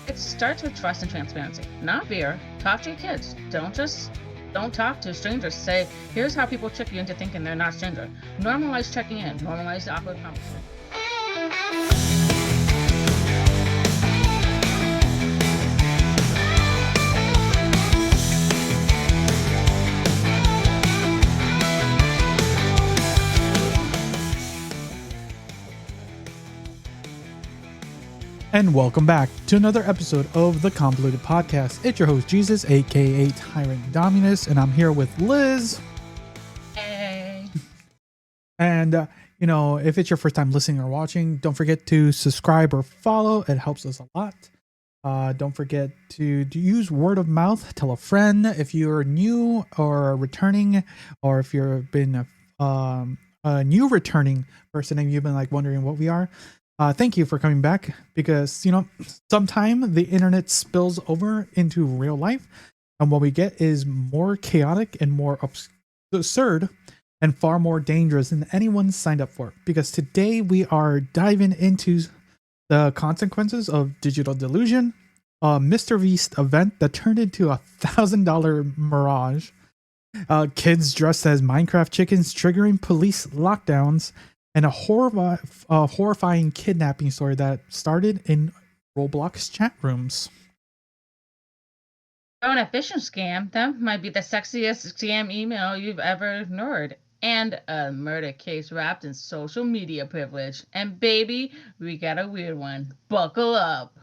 It starts with trust and transparency, not fear. Talk to your kids. Don't talk to strangers. Say, here's how people trick you into thinking they're not stranger. Normalize checking in. Normalize the awkward conversation. And welcome back to another episode of the Convoluted podcast. It's your host, Jesus, aka Tyrant Dominus, and I'm here with Liz. Hey. And, if it's your first time listening or watching, don't forget to subscribe or follow. It helps us a lot. Don't forget to use word of mouth. Tell a friend if you're new or returning, or if you've been a new returning person and you've been wondering what we are. Thank you for coming back, because sometime the internet spills over into real life, and what we get is more chaotic and more absurd and far more dangerous than anyone signed up for. Because today we are diving into the consequences of digital delusion, a MrBeast event that turned into $1,000 Mirage, kids dressed as Minecraft chickens triggering police lockdowns, and a horrifying kidnapping story that started in Roblox chat rooms. Oh, and a phishing scam. That might be the sexiest scam email you've ever heard. And a murder case wrapped in social media privilege. And baby, we got a weird one. Buckle up.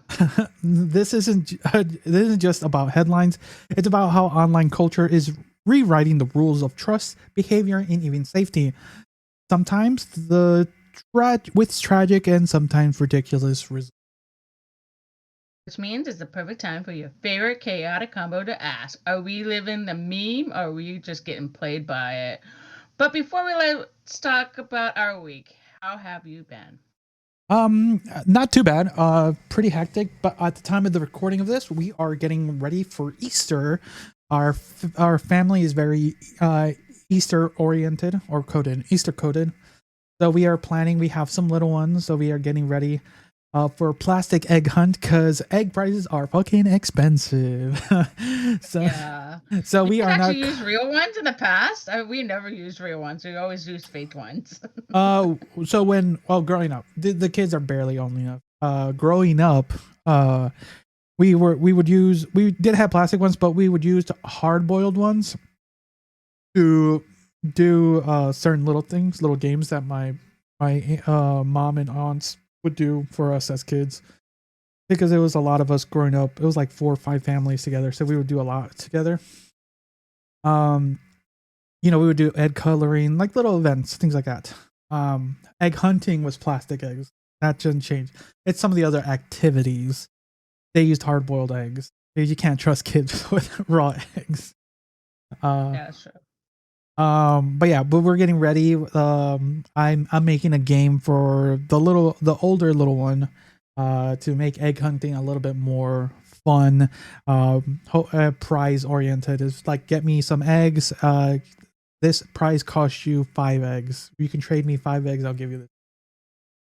This isn't just about headlines. It's about how online culture is rewriting the rules of trust, behavior, and even safety. Sometimes with tragic and sometimes ridiculous results. Which means it's the perfect time for your favorite chaotic combo to ask, are we living the meme or are we just getting played by it? But before let's talk about our week. How have you been? Not too bad. Pretty hectic, but at the time of the recording of this, we are getting ready for Easter. Our family is very Easter oriented or Easter coded. So we are planning, we have some little ones, so we are getting ready for plastic egg hunt, because egg prices are fucking expensive. So we are not used real ones in the past. We never used real ones. We always used fake ones. So growing up, the kids are barely old enough. Growing up, we did have plastic ones, but we would use hard boiled ones to do certain little games that my mom and aunts would do for us as kids, because it was a lot of us growing up. It was like 4 or 5 families together, so we would do a lot together. We would do egg coloring, like little events, things like that. Egg hunting was plastic eggs. That didn't change. It's some of the other activities. They used hard boiled eggs. You can't trust kids with raw eggs. Yeah, sure. But we're getting ready. I'm making a game for the older little one, to make egg hunting a little bit more fun, prize oriented. It's like, get me some eggs. This prize costs you 5 eggs. You can trade me 5 eggs. I'll give you this.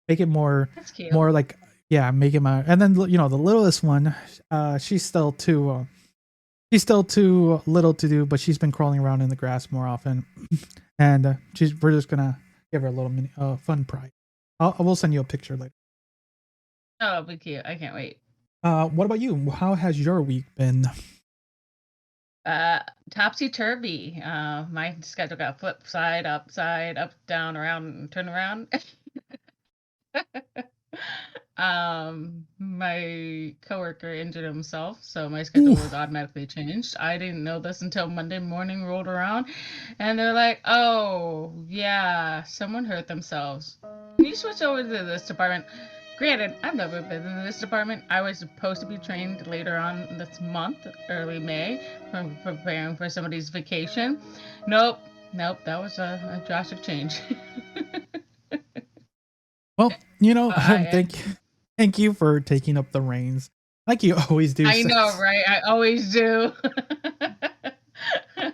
Make it more, That's cute. more like, make it my. And then the littlest one, she's still too little to do, but she's been crawling around in the grass more often, and we're just gonna give her a little mini fun prize. We'll send you a picture later. Oh, it'll be cute. I can't wait. What about you? How has your week been? Topsy-turvy. My schedule got flip side, up, down, around, and turn around. My coworker injured himself, so my schedule was automatically changed. I didn't know this until Monday morning rolled around, and they're like, oh yeah, someone hurt themselves. Can you switch over to this department? Granted, I've never been in this department. I was supposed to be trained later on this month, early May, from preparing for somebody's vacation. Nope, that was a drastic change. Well, thank you for taking up the reins, like you always do. I know, right? I always do.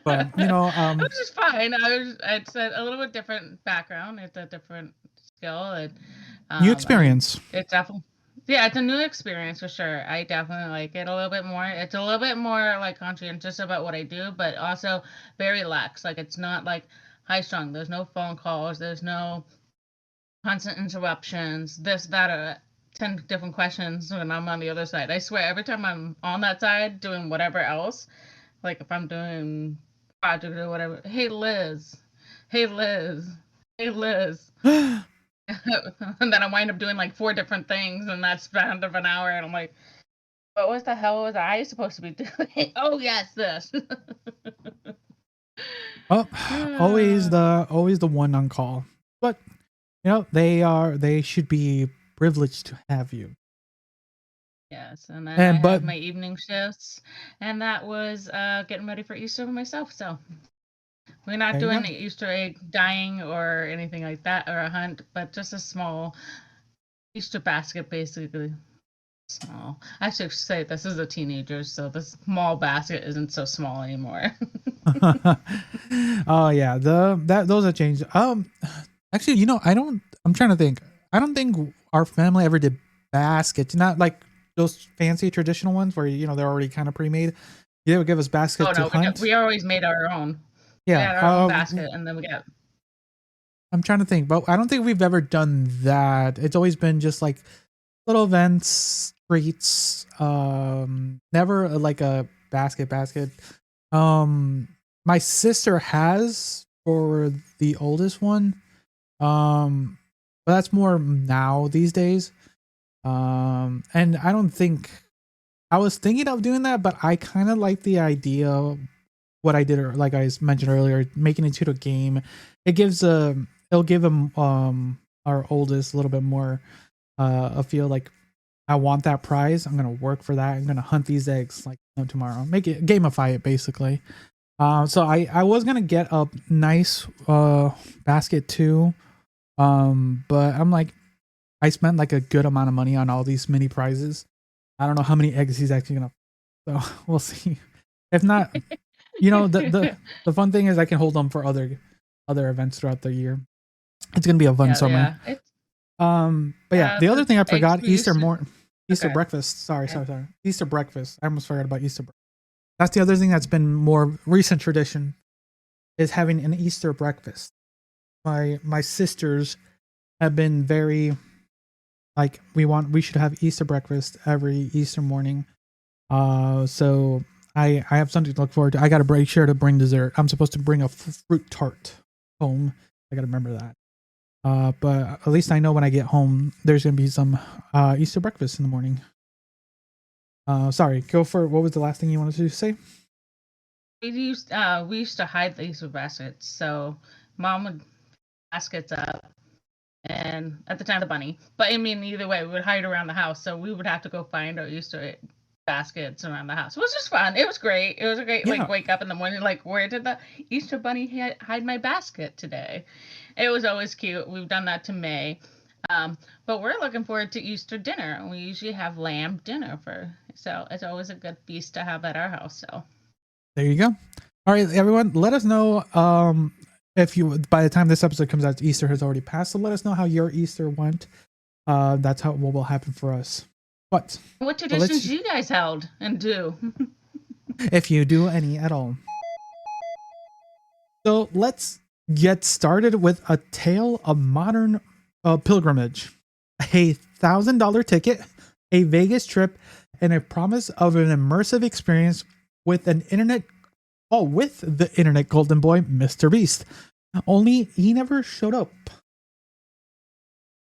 But which is fine. It's a little bit different background. It's a different skill. And new experience. It's definitely, Yeah, it's a new experience for sure. I definitely like it a little bit more. It's a little bit more like conscientious about what I do, but also very lax. Like it's not like high strung. There's no phone calls. There's no constant interruptions. This, that, or 10 different questions when I'm on the other side. I swear, every time I'm on that side doing whatever else, like if I'm doing project or whatever, hey Liz, hey Liz, hey Liz. And then I wind up doing like 4 different things in that span of an hour, and I'm like, what the hell was I supposed to be doing? Oh yes, this. Well, always the one on call. But they should be privileged to have you. Yes, and then I had my evening shifts, and that was getting ready for Easter myself. So we're not doing the Easter egg dyeing or anything like that, or a hunt, but just a small Easter basket, basically. Small. I should say this is a teenager, so the small basket isn't so small anymore. Oh yeah, those have changed. Actually, I'm trying to think. I don't think our family ever did baskets. Not like those fancy traditional ones where they're already kind of pre-made. They would give us baskets to hunt. We always made our own. Yeah, we had our own basket, and then we got. I'm trying to think, but I don't think we've ever done that. It's always been just like little events, treats. Never like a basket. My sister has for the oldest one. But that's more now these days. And I don't think I was thinking of doing that, but I kind of like the idea of what I did, like I mentioned earlier, making it into a game. It'll give our oldest a little bit more a feel like I want that prize. I'm gonna work for that. I'm gonna hunt these eggs like tomorrow. Make it gamify it basically. So I was gonna get a nice basket too. But I'm like, I spent like a good amount of money on all these mini prizes. I don't know how many eggs he's actually gonna. So we'll see. If not, the fun thing is I can hold them for other events throughout the year. It's gonna be a fun summer. Yeah. But yeah, the other thing I forgot, Easter okay. breakfast. Sorry. Easter breakfast. I almost forgot about Easter breakfast. That's the other thing that's been more recent tradition, is having an Easter breakfast. My sisters have been very like, we should have Easter breakfast every Easter morning. So I have something to look forward to. I gotta make sure to bring dessert. I'm supposed to bring a fruit tart home. I gotta remember that. But at least I know when I get home, there's gonna be some Easter breakfast in the morning. Sorry, go for what was the last thing you wanted to say? We used to hide the Easter baskets. So mom would baskets up, and at the time the bunny. But I mean, either way, we would hide around the house. So we would have to go find our Easter baskets around the house. It was just fun. It was great. It was a great like wake up in the morning, like, where did the Easter bunny hide my basket today? It was always cute. We've done that to May. But we're looking forward to Easter dinner. We usually have lamb dinner so it's always a good feast to have at our house. So there you go. All right, everyone, let us know if you, by the time this episode comes out, Easter has already passed. So let us know how your Easter went. That's what will happen for us. But what traditions you guys held and do? If you do any at all. So let's get started with a tale of modern pilgrimage. A $1,000 ticket, a Vegas trip, and a promise of an immersive experience with the internet golden boy, MrBeast. Only he never showed up.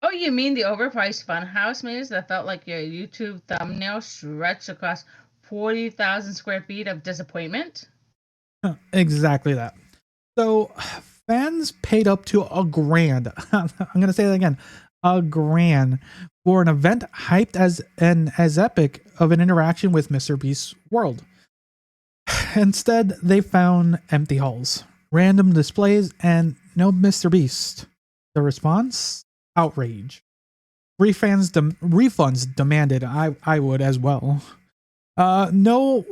Oh, you mean the overpriced funhouse maze that felt like your YouTube thumbnail stretched across 40,000 square feet of disappointment? Exactly that. So fans paid up to $1,000. I'm gonna say that again. $1,000 for an event hyped as epic of an interaction with MrBeast's world. Instead, they found empty halls, random displays, and no MrBeast. The response? Outrage. Refunds demanded. I would as well. No,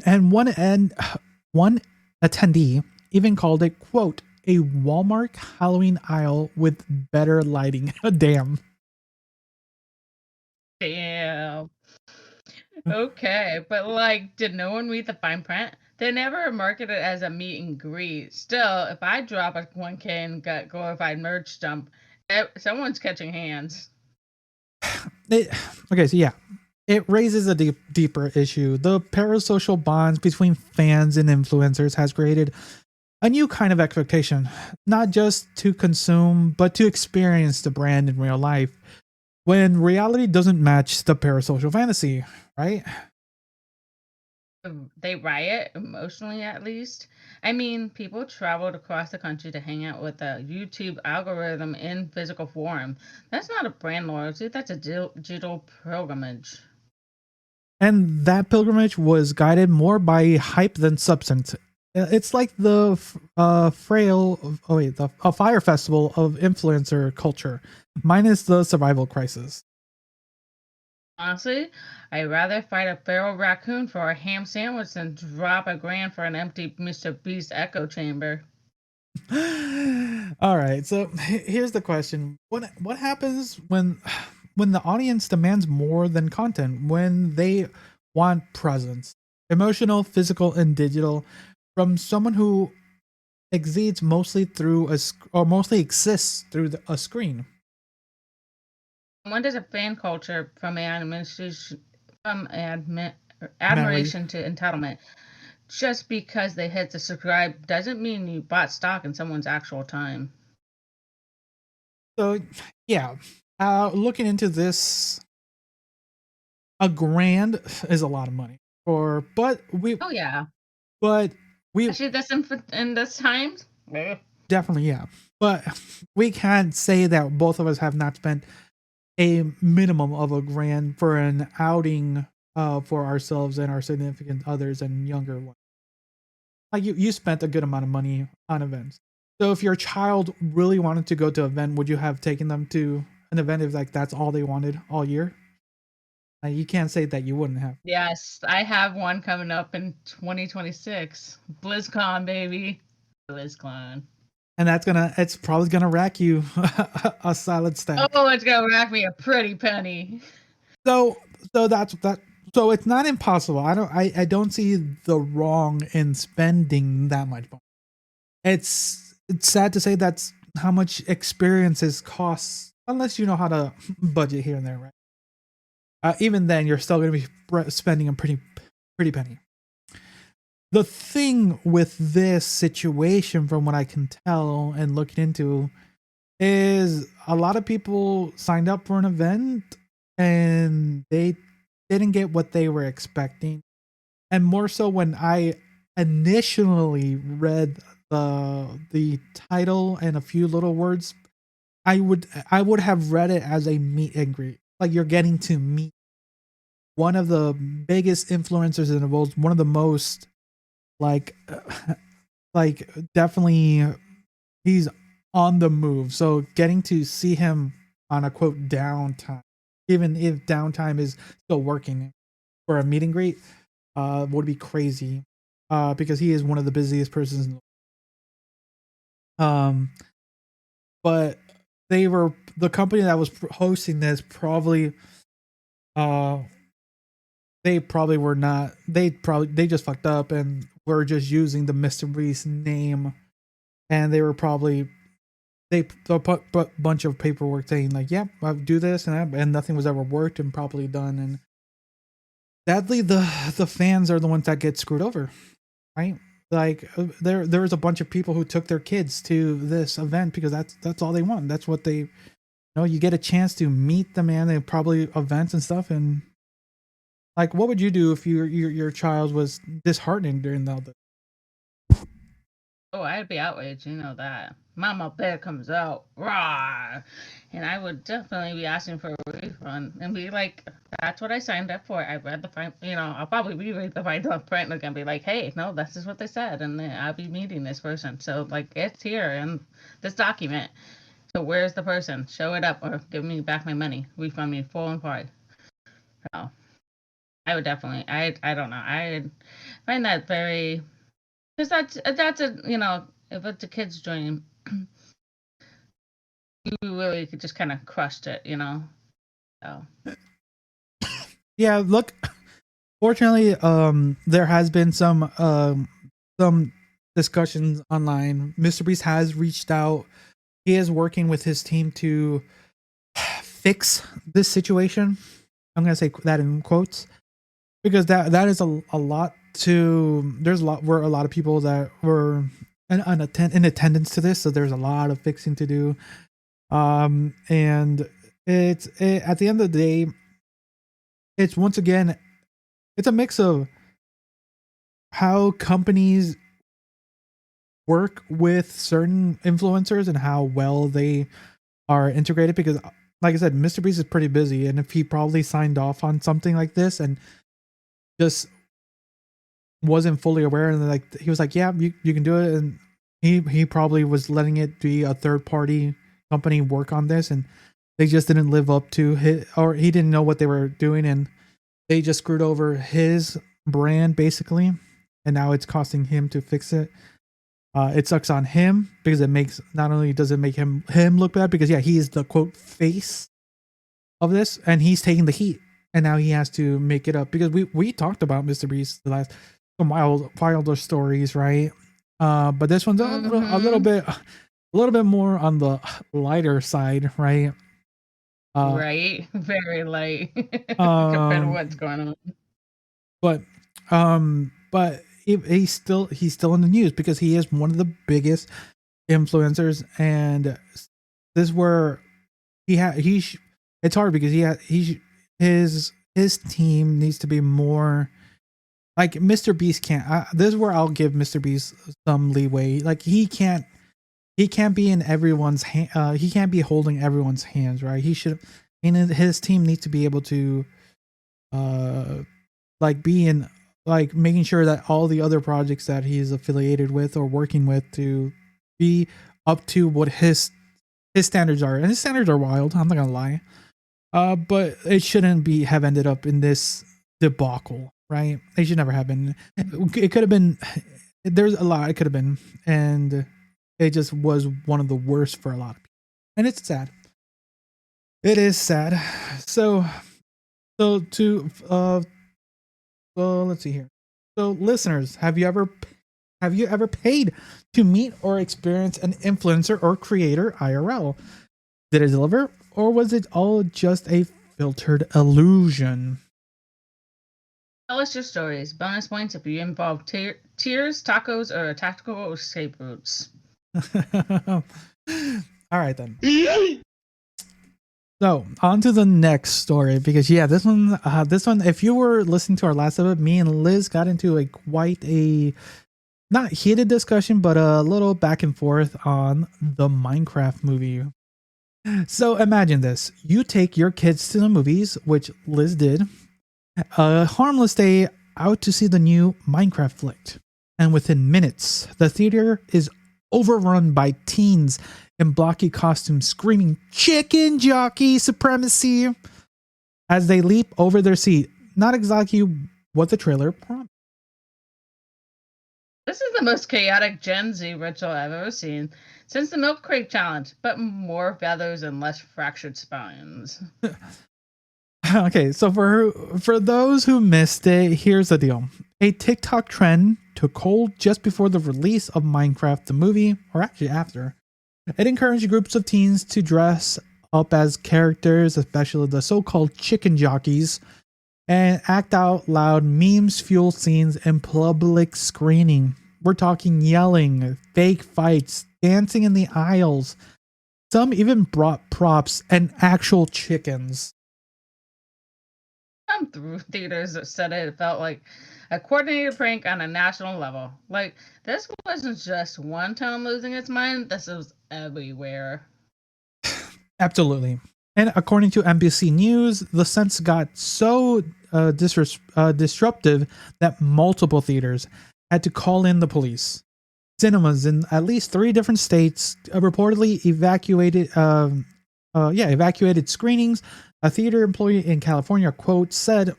and one attendee even called it, quote, a Walmart Halloween aisle with better lighting. Damn. Damn. Okay, but like, did no one read the fine print? They never marketed it as a meet and greet. Still, if I drop a 1K and get glorified merch dump, someone's catching hands. Okay, so yeah, it raises a deeper issue. The parasocial bonds between fans and influencers has created a new kind of expectation, not just to consume, but to experience the brand in real life, when reality doesn't match the parasocial fantasy, right? They riot emotionally, at least. I mean, people traveled across the country to hang out with a YouTube algorithm in physical form. That's not a brand loyalty, that's a digital pilgrimage. And that pilgrimage was guided more by hype than substance. It's like the a fire festival of influencer culture, minus the survival crisis. Honestly, I'd rather fight a feral raccoon for a ham sandwich than drop $1,000 for an empty MrBeast echo chamber. All right, so here's the question: what happens when the audience demands more than content? When they want presence, emotional, physical, and digital, from someone who exceeds mostly through or mostly exists through a screen. When does a fan culture from Mary. admiration to entitlement? Just because they hit the subscribe doesn't mean you bought stock in someone's actual time. So yeah, looking into this, $1,000 is a lot of money for, Oh yeah, but we actually, in this time. definitely, yeah, but we can't say that both of us have not spent a minimum of $1,000 for an outing for ourselves and our significant others and younger ones. Like you spent a good amount of money on events. So if your child really wanted to go to an event, would you have taken them to an event if like that's all they wanted all year? You can't say that you wouldn't have. Yes, I have one coming up in 2026. BlizzCon, baby. BlizzCon. And it's probably gonna rack you a solid stack. Oh, it's gonna rack me a pretty penny. So so that's that. So it's not impossible. I don't see the wrong in spending that much money. It's sad to say that's how much experiences cost, unless you know how to budget here and there, right? Even then, you're still going to be spending a pretty penny. The thing with this situation, from what I can tell and looking into, is a lot of people signed up for an event and they didn't get what they were expecting. And more so when I initially read the title and a few little words, I would have read it as a meet and greet. Like you're getting to meet one of the biggest influencers in the world, one of the most like like definitely he's on the move. So getting to see him on a quote downtime, even if downtime is still working for a meet and greet, would be crazy. Because he is one of the busiest persons. But the company that was hosting this probably uh they probably were not they just fucked up and were just using the MrBeast name, and they were probably they put a bunch of paperwork saying like, yep, I'll do this and nothing was ever worked and properly done. And sadly, the fans are the ones that get screwed over, right? Like there was a bunch of people who took their kids to this event because that's all they want. That's what they, you get a chance to meet the man and probably events and stuff. And like, what would you do if your child was disheartening during the Oh, I'd be outraged, you know that. Mama Bear comes out, raw, and I would definitely be asking for a refund and be like, "That's what I signed up for. I read the fine, I'll probably reread the fine print and be like, hey, no, this is what they said, and then I'll be meeting this person. So like, it's here in this document. So where's the person? Show it up or give me back my money. Refund me full and part." So I would definitely, I don't know, I find that very. Because that's a if it's a kid's dream, you really could just kind of crushed it, So Yeah, look, fortunately, there has been some discussions online. MrBeast has reached out. He is working with his team to fix this situation. I'm gonna say that in quotes because that is a lot to. There's a lot of people that were in attendance to this, so there's a lot of fixing to do. And at the end of the day, it's once again, it's a mix of how companies work with certain influencers and how well they are integrated. Because, like I said, MrBeast is pretty busy, and if he probably signed off on something like this and just wasn't fully aware, and like he was like, "Yeah, you can do it," and he probably was letting it be a third party company work on this, and they just didn't live up to his, or he didn't know what they were doing, and they just screwed over his brand basically, and now it's costing him to fix it. It sucks on him because it makes, not only does it make him look bad, because yeah, he is the quote face of this, and he's taking the heat, and now he has to make it up, because we talked about MrBeast the last, some wilder stories, right? But this one's a little bit more on the lighter side, right? Right, very light compared to what's going on. But he's still in the news because he is one of the biggest influencers, and this is where it's hard because his team needs to be more like MrBeast can't. This is where I'll give MrBeast some leeway. Like he can't be in everyone's hand. He can't be holding everyone's hands, right? He should, and his team needs to be able to like be in, like making sure that all the other projects that he's affiliated with or working with to be up to what his standards are. And his standards are wild, I'm not gonna lie. But it shouldn't have ended up in this debacle, right? They should never have been. It could have been, there's a lot it could have been, and it just was one of the worst for a lot of people. And it's sad. It is sad. So let's see here. So listeners, have you ever paid to meet or experience an influencer or creator IRL? Did it deliver, or was it all just a filtered illusion? Tell us your stories. Bonus points if you involve tears, tacos, or tactical escape routes. All right then. So on to the next story, because yeah, this one, if you were listening to our last episode, me and Liz got into quite a not heated discussion, but a little back and forth on the Minecraft movie. So imagine this: you take your kids to the movies, which Liz did, a harmless day out to see the new Minecraft flick, and within minutes, the theater is overrun by teens in blocky costumes screaming "Chicken Jockey supremacy" as they leap over their seat. Not exactly what the trailer promised. This is the most chaotic Gen Z ritual I've ever seen since the Milk Crate Challenge, but more feathers and less fractured spines. Okay, so for those who missed it, here's the deal. A TikTok trend took hold just before the release of Minecraft the movie, or actually after. It encouraged groups of teens to dress up as characters, especially the so-called chicken jockeys, and act out loud memes-fueled scenes in public screening. We're talking yelling, fake fights, dancing in the aisles. Some even brought props and actual chickens. Some through theaters that said it felt like a coordinated prank on a national level. Like, this wasn't just one town losing its mind, this was everywhere. Absolutely. And according to NBC News, the sense got so disruptive that multiple theaters had to call in the police. Cinemas in at least 3 different states reportedly evacuated screenings. A theater employee in California, quote, said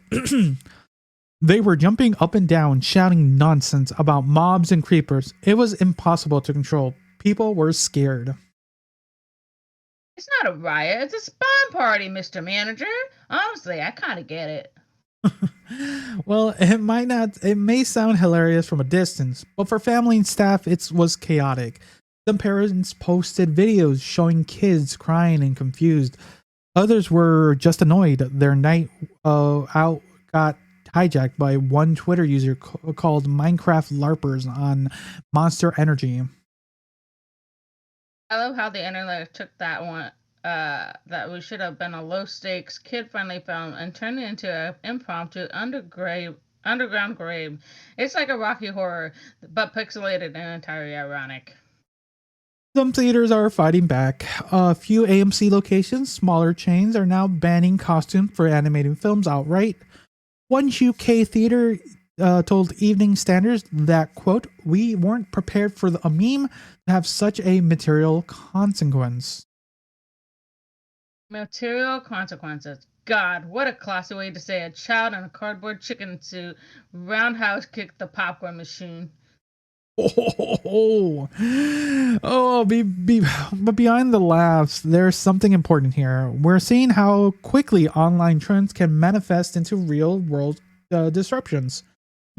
they were jumping up and down, shouting nonsense about mobs and creepers. It was impossible to control. People were scared. It's not a riot, it's a spawn party, Mr. Manager. Honestly, I kind of get it. Well, it may sound hilarious from a distance, but for family and staff, it was chaotic. Some parents posted videos showing kids crying and confused. Others were just annoyed. Their night out got hijacked by one Twitter user called Minecraft LARPers on Monster Energy. I love how the internet took that one, that we should have been a low stakes, kid friendly film and turned it into an impromptu underground grave. It's like a Rocky Horror, but pixelated and entirely ironic. Some theaters are fighting back. A few AMC locations, smaller chains, are now banning costumes for animated films outright. One UK theater told Evening Standards that, quote, "We weren't prepared for a meme to have such a material consequence." Material consequences. God, what a classy way to say a child in a cardboard chicken suit roundhouse kicked the popcorn machine. But behind the laughs, there's something important here. We're seeing how quickly online trends can manifest into real world disruptions.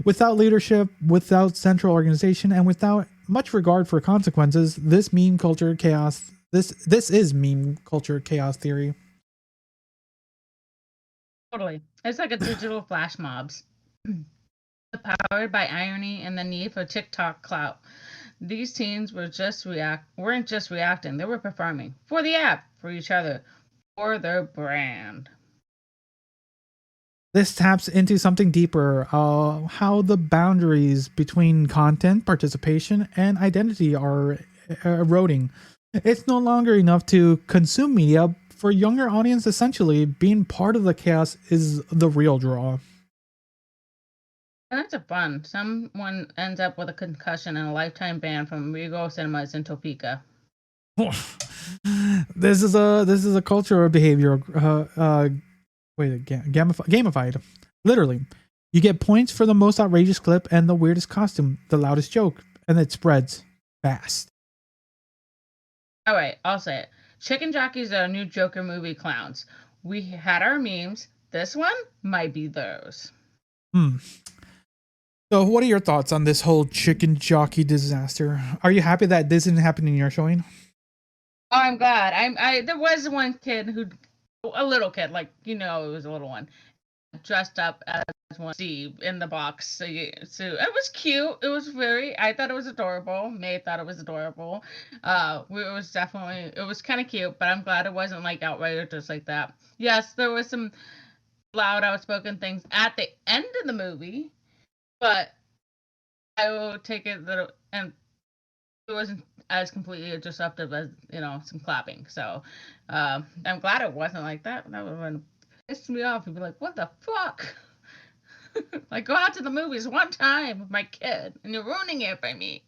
Without leadership, without central organization, and without much regard for consequences, this meme culture chaos. This is meme culture chaos theory. Totally. It's like a digital flash mobs. Powered by irony and the need for TikTok clout. These teens weren't just reacting, they were performing for the app, for each other, for their brand. This taps into something deeper, how the boundaries between content, participation, and identity are eroding. It's no longer enough to consume media. For younger audience, essentially, being part of the chaos is the real draw. And that's a fun. Someone ends up with a concussion and a lifetime ban from Regal Cinemas in Topeka. This is a cultural behavior. Gamified. Literally, you get points for the most outrageous clip and the weirdest costume, the loudest joke, and it spreads fast. All right, I'll say it. Chicken Jockeys are new Joker movie clowns. We had our memes. This one might be theirs. So, what are your thoughts on this whole chicken jockey disaster? Are you happy that this didn't happen in your showing? Oh, I'm glad. There was one kid a little kid, like it was a little one, dressed up as one Steve in the box. So it was cute. I thought it was adorable. May thought it was adorable. It was kind of cute, but I'm glad it wasn't like outrageous like that. Yes, there was some loud, outspoken things at the end of the movie, but I will take it that and it wasn't as completely disruptive as some clapping. So I'm glad it wasn't like that. That would have pissed me off. You'd be like, "What the fuck?" Like, go out to the movies one time with my kid, and you're ruining it by me.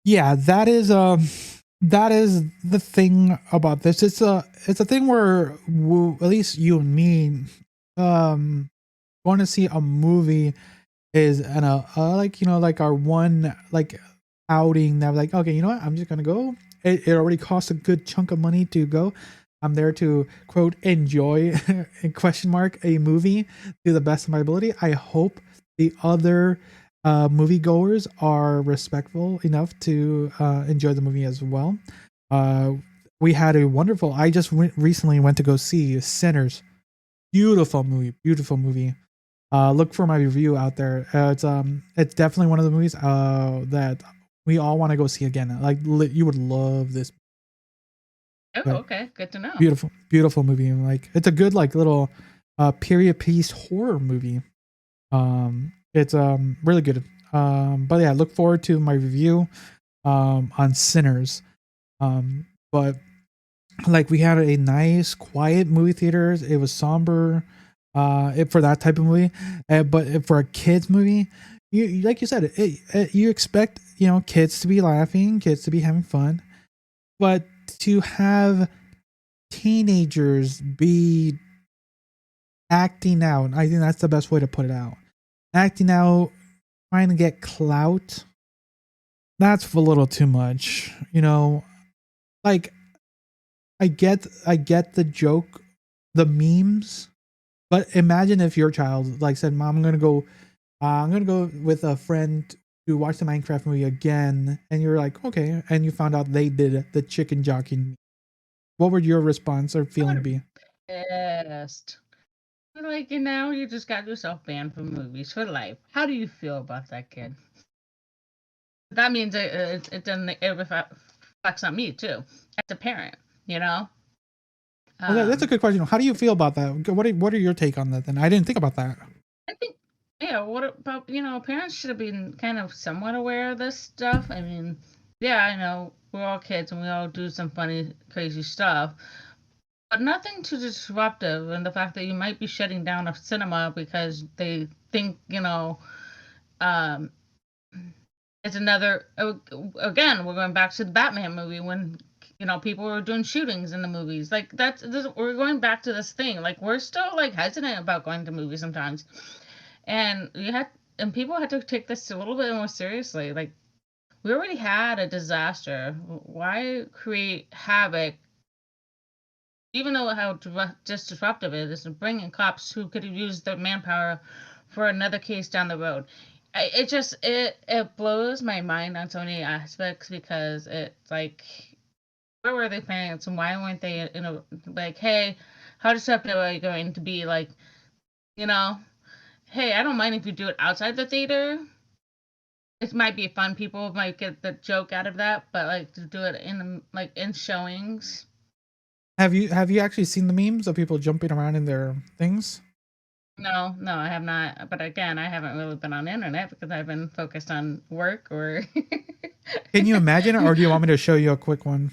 Yeah, that is the thing about this. It's a thing where at least you and me going to see a movie is like our one like outing that like, okay, you know what, I'm just gonna go. It already costs a good chunk of money to go. I'm there to, quote, enjoy question mark a movie to the best of my ability. I hope the other moviegoers are respectful enough to enjoy the movie as well. We had a wonderful. I just recently went to go see Sinners. Beautiful movie. Look for my review out there. It's definitely one of the movies that we all want to go see again. Like, you would love this. Oh, okay, good to know. Beautiful movie. Like, it's a good like little period piece horror movie. It's really good. But yeah, look forward to my review on Sinners. But like, we had a nice quiet movie theaters. It was somber for that type of movie. But for a kids movie, you like you said, you expect kids to be laughing, kids to be having fun, but to have teenagers be acting out, I think that's the best way to put it out. Acting out, trying to get clout. That's a little too much, Like, I get the joke, the memes, But imagine if your child like said, "Mom, I'm gonna go with a friend to watch the Minecraft movie again," and you're like, "Okay," and you found out they did the chicken jockey. What would your response or feeling be? Pissed. Like, you just got yourself banned from movies for life. How do you feel about that, kid? That means it doesn't, it reflects on me too, as a parent, you know? Well, that's a good question. How do you feel about that? What are your take on that then? I didn't think about that. I think, yeah, what about, parents should have been kind of somewhat aware of this stuff. I mean, yeah, I know we're all kids and we all do some funny, crazy stuff, but nothing too disruptive. And the fact that you might be shutting down a cinema because they think, um, it's another, again, we're going back to the Batman movie when, people were doing shootings in the movies. Like, we're going back to this thing. Like, we're still, like, hesitant about going to movies sometimes. And people had to take this a little bit more seriously. Like, we already had a disaster. Why create havoc? Even though how just disruptive it is, and bringing cops who could have used their manpower for another case down the road. It blows my mind on so many aspects because it's like, where were they parents and why weren't they like, hey, how disruptive are you going to be? Like, hey, I don't mind if you do it outside the theater. It might be fun. People might get the joke out of that, but like to do it in showings. Have you actually seen the memes of people jumping around in their things? No, I have not. But again, I haven't really been on the internet because I've been focused on work or. Can you imagine it, or do you want me to show you a quick one?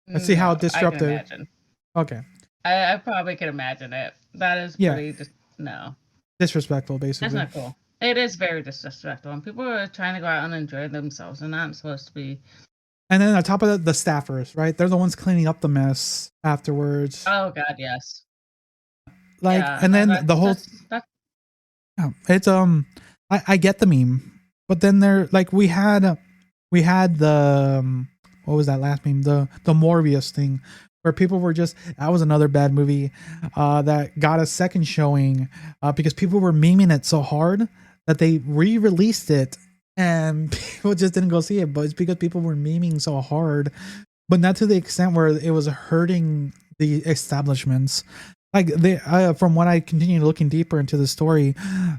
Let's see how disruptive. I can imagine. Okay. I probably could imagine it. That is pretty. No. Disrespectful, basically. That's not cool. It is very disrespectful. And people are trying to go out and enjoy themselves, and not supposed to be. And then on top of that, the staffers, right? They're the ones cleaning up the mess afterwards. Oh God, yes. Like, yeah, and then the whole. It's I get the meme, but then we had the what was that last meme? The Morbius thing, where people were just, that was another bad movie that got a second showing because people were memeing it so hard that they re-released it and people just didn't go see it. But it's because people were memeing so hard, but not to the extent where it was hurting the establishments. Like from what I continue looking deeper into the story,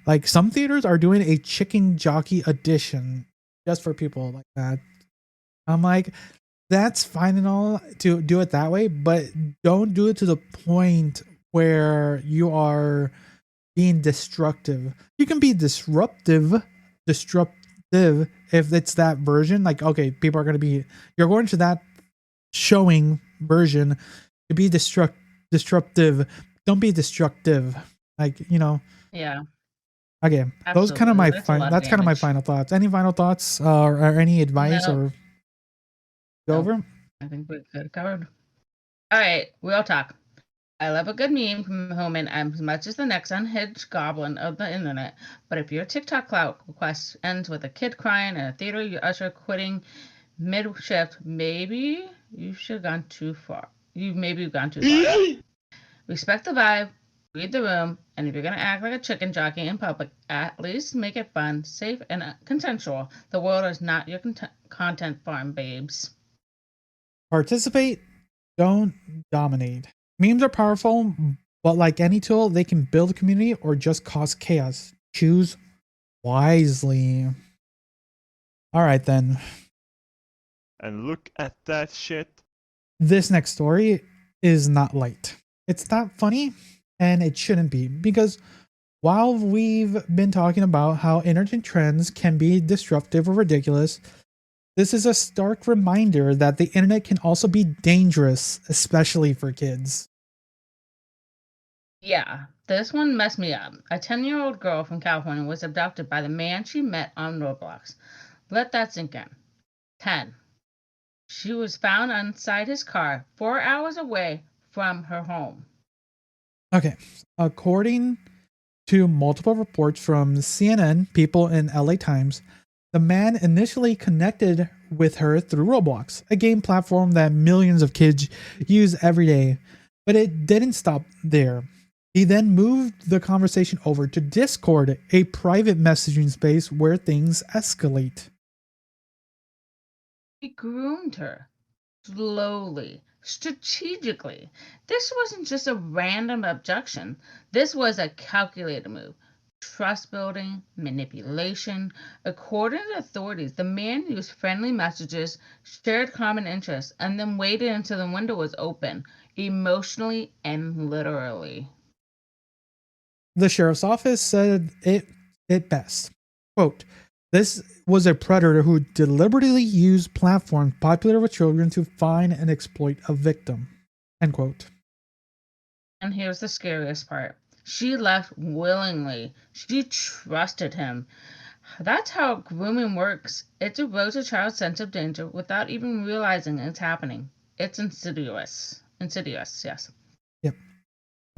like some theaters are doing a Chicken Jockey edition just for people like that. I'm like, that's fine and all to do it that way, but don't do it to the point where you are being destructive. You can be disruptive if it's that version. Like, okay, people are going to be, you're going to that showing version to be disruptive. Don't be destructive. Like, Yeah. Okay. Absolutely. Those kind of that's kind of my final thoughts. Any final thoughts or any advice or go over? I think we could covered. All right, real talk. I love a good meme from Homan as much as the next unhinged goblin of the internet. But if your TikTok clout request ends with a kid crying in a theater, your usher quitting mid-shift, maybe you should have gone too far. You've gone too far. Respect the vibe, read the room, and if you're going to act like a chicken jockey in public, at least make it fun, safe, and consensual. The world is not your content farm, babes. Participate, don't dominate. Memes are powerful, but like any tool, they can build a community or just cause chaos. Choose wisely. All right, then. And look at that shit. This next story is not light. It's not funny, and it shouldn't be, because while we've been talking about how internet trends can be disruptive or ridiculous, this is a stark reminder that the internet can also be dangerous, especially for kids. Yeah, this one messed me up. A 10-year-old girl from California was abducted by the man she met on Roblox. Let that sink in. 10. She was found inside his car 4 hours away from her home. Okay, according to multiple reports from CNN, People in LA Times, the man initially connected with her through Roblox, a game platform that millions of kids use every day. But it didn't stop there. He then moved the conversation over to Discord, a private messaging space where things escalate. He groomed her slowly, strategically. This wasn't just a random abduction. This was a calculated move. Trust building, manipulation. According to authorities, the man used friendly messages, shared common interests, and then waited until the window was open, emotionally and literally. The sheriff's office said it best. Quote, this was a predator who deliberately used platforms popular with children to find and exploit a victim. End quote. And here's the scariest part. She left willingly. She trusted him. That's how grooming works. It erodes a child's sense of danger without even realizing it's happening. It's insidious. Insidious, yes. Yep.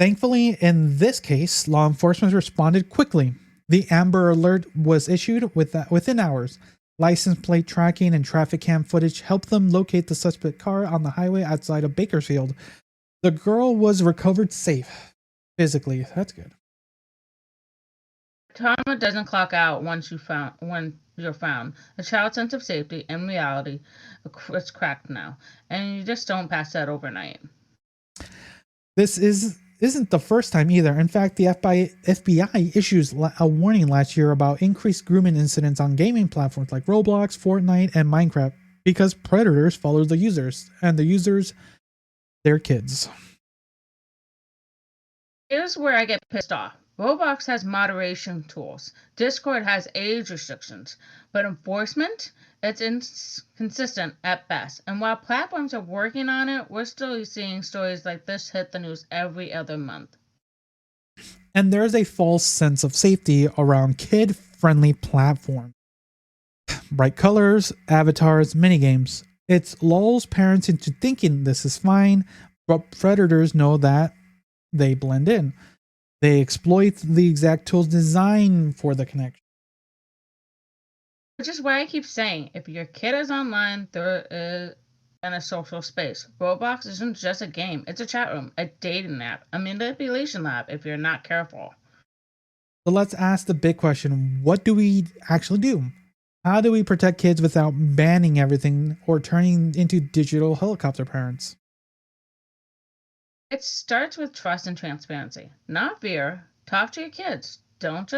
Thankfully, in this case, law enforcement responded quickly. The Amber Alert was issued within hours. License plate tracking and traffic cam footage helped them locate the suspect car on the highway outside of Bakersfield. The girl was recovered safe. Physically, that's good. Trauma doesn't clock out when you're found. A child's sense of safety and reality is cracked now, and you just don't pass that overnight. This isn't the first time either. In fact, the FBI issues a warning last year about increased grooming incidents on gaming platforms like Roblox, Fortnite, and Minecraft because predators follow the users, and the users, they're kids. Here's where I get pissed off. Roblox has moderation tools. Discord has age restrictions. But enforcement? It's inconsistent at best. And while platforms are working on it, we're still seeing stories like this hit the news every other month. And there's a false sense of safety around kid-friendly platforms. Bright colors, avatars, minigames. It lulls parents into thinking this is fine, but predators know that they blend in. They exploit the exact tools designed for the connection. Which is why I keep saying, if your kid is online, there is in a social space. Roblox isn't just a game. It's a chat room, a dating app, a manipulation lab if you're not careful. So let's ask the big question. What do we actually do? How do we protect kids without banning everything or turning into digital helicopter parents? It starts with trust and transparency, not fear. Talk to your kids. Don't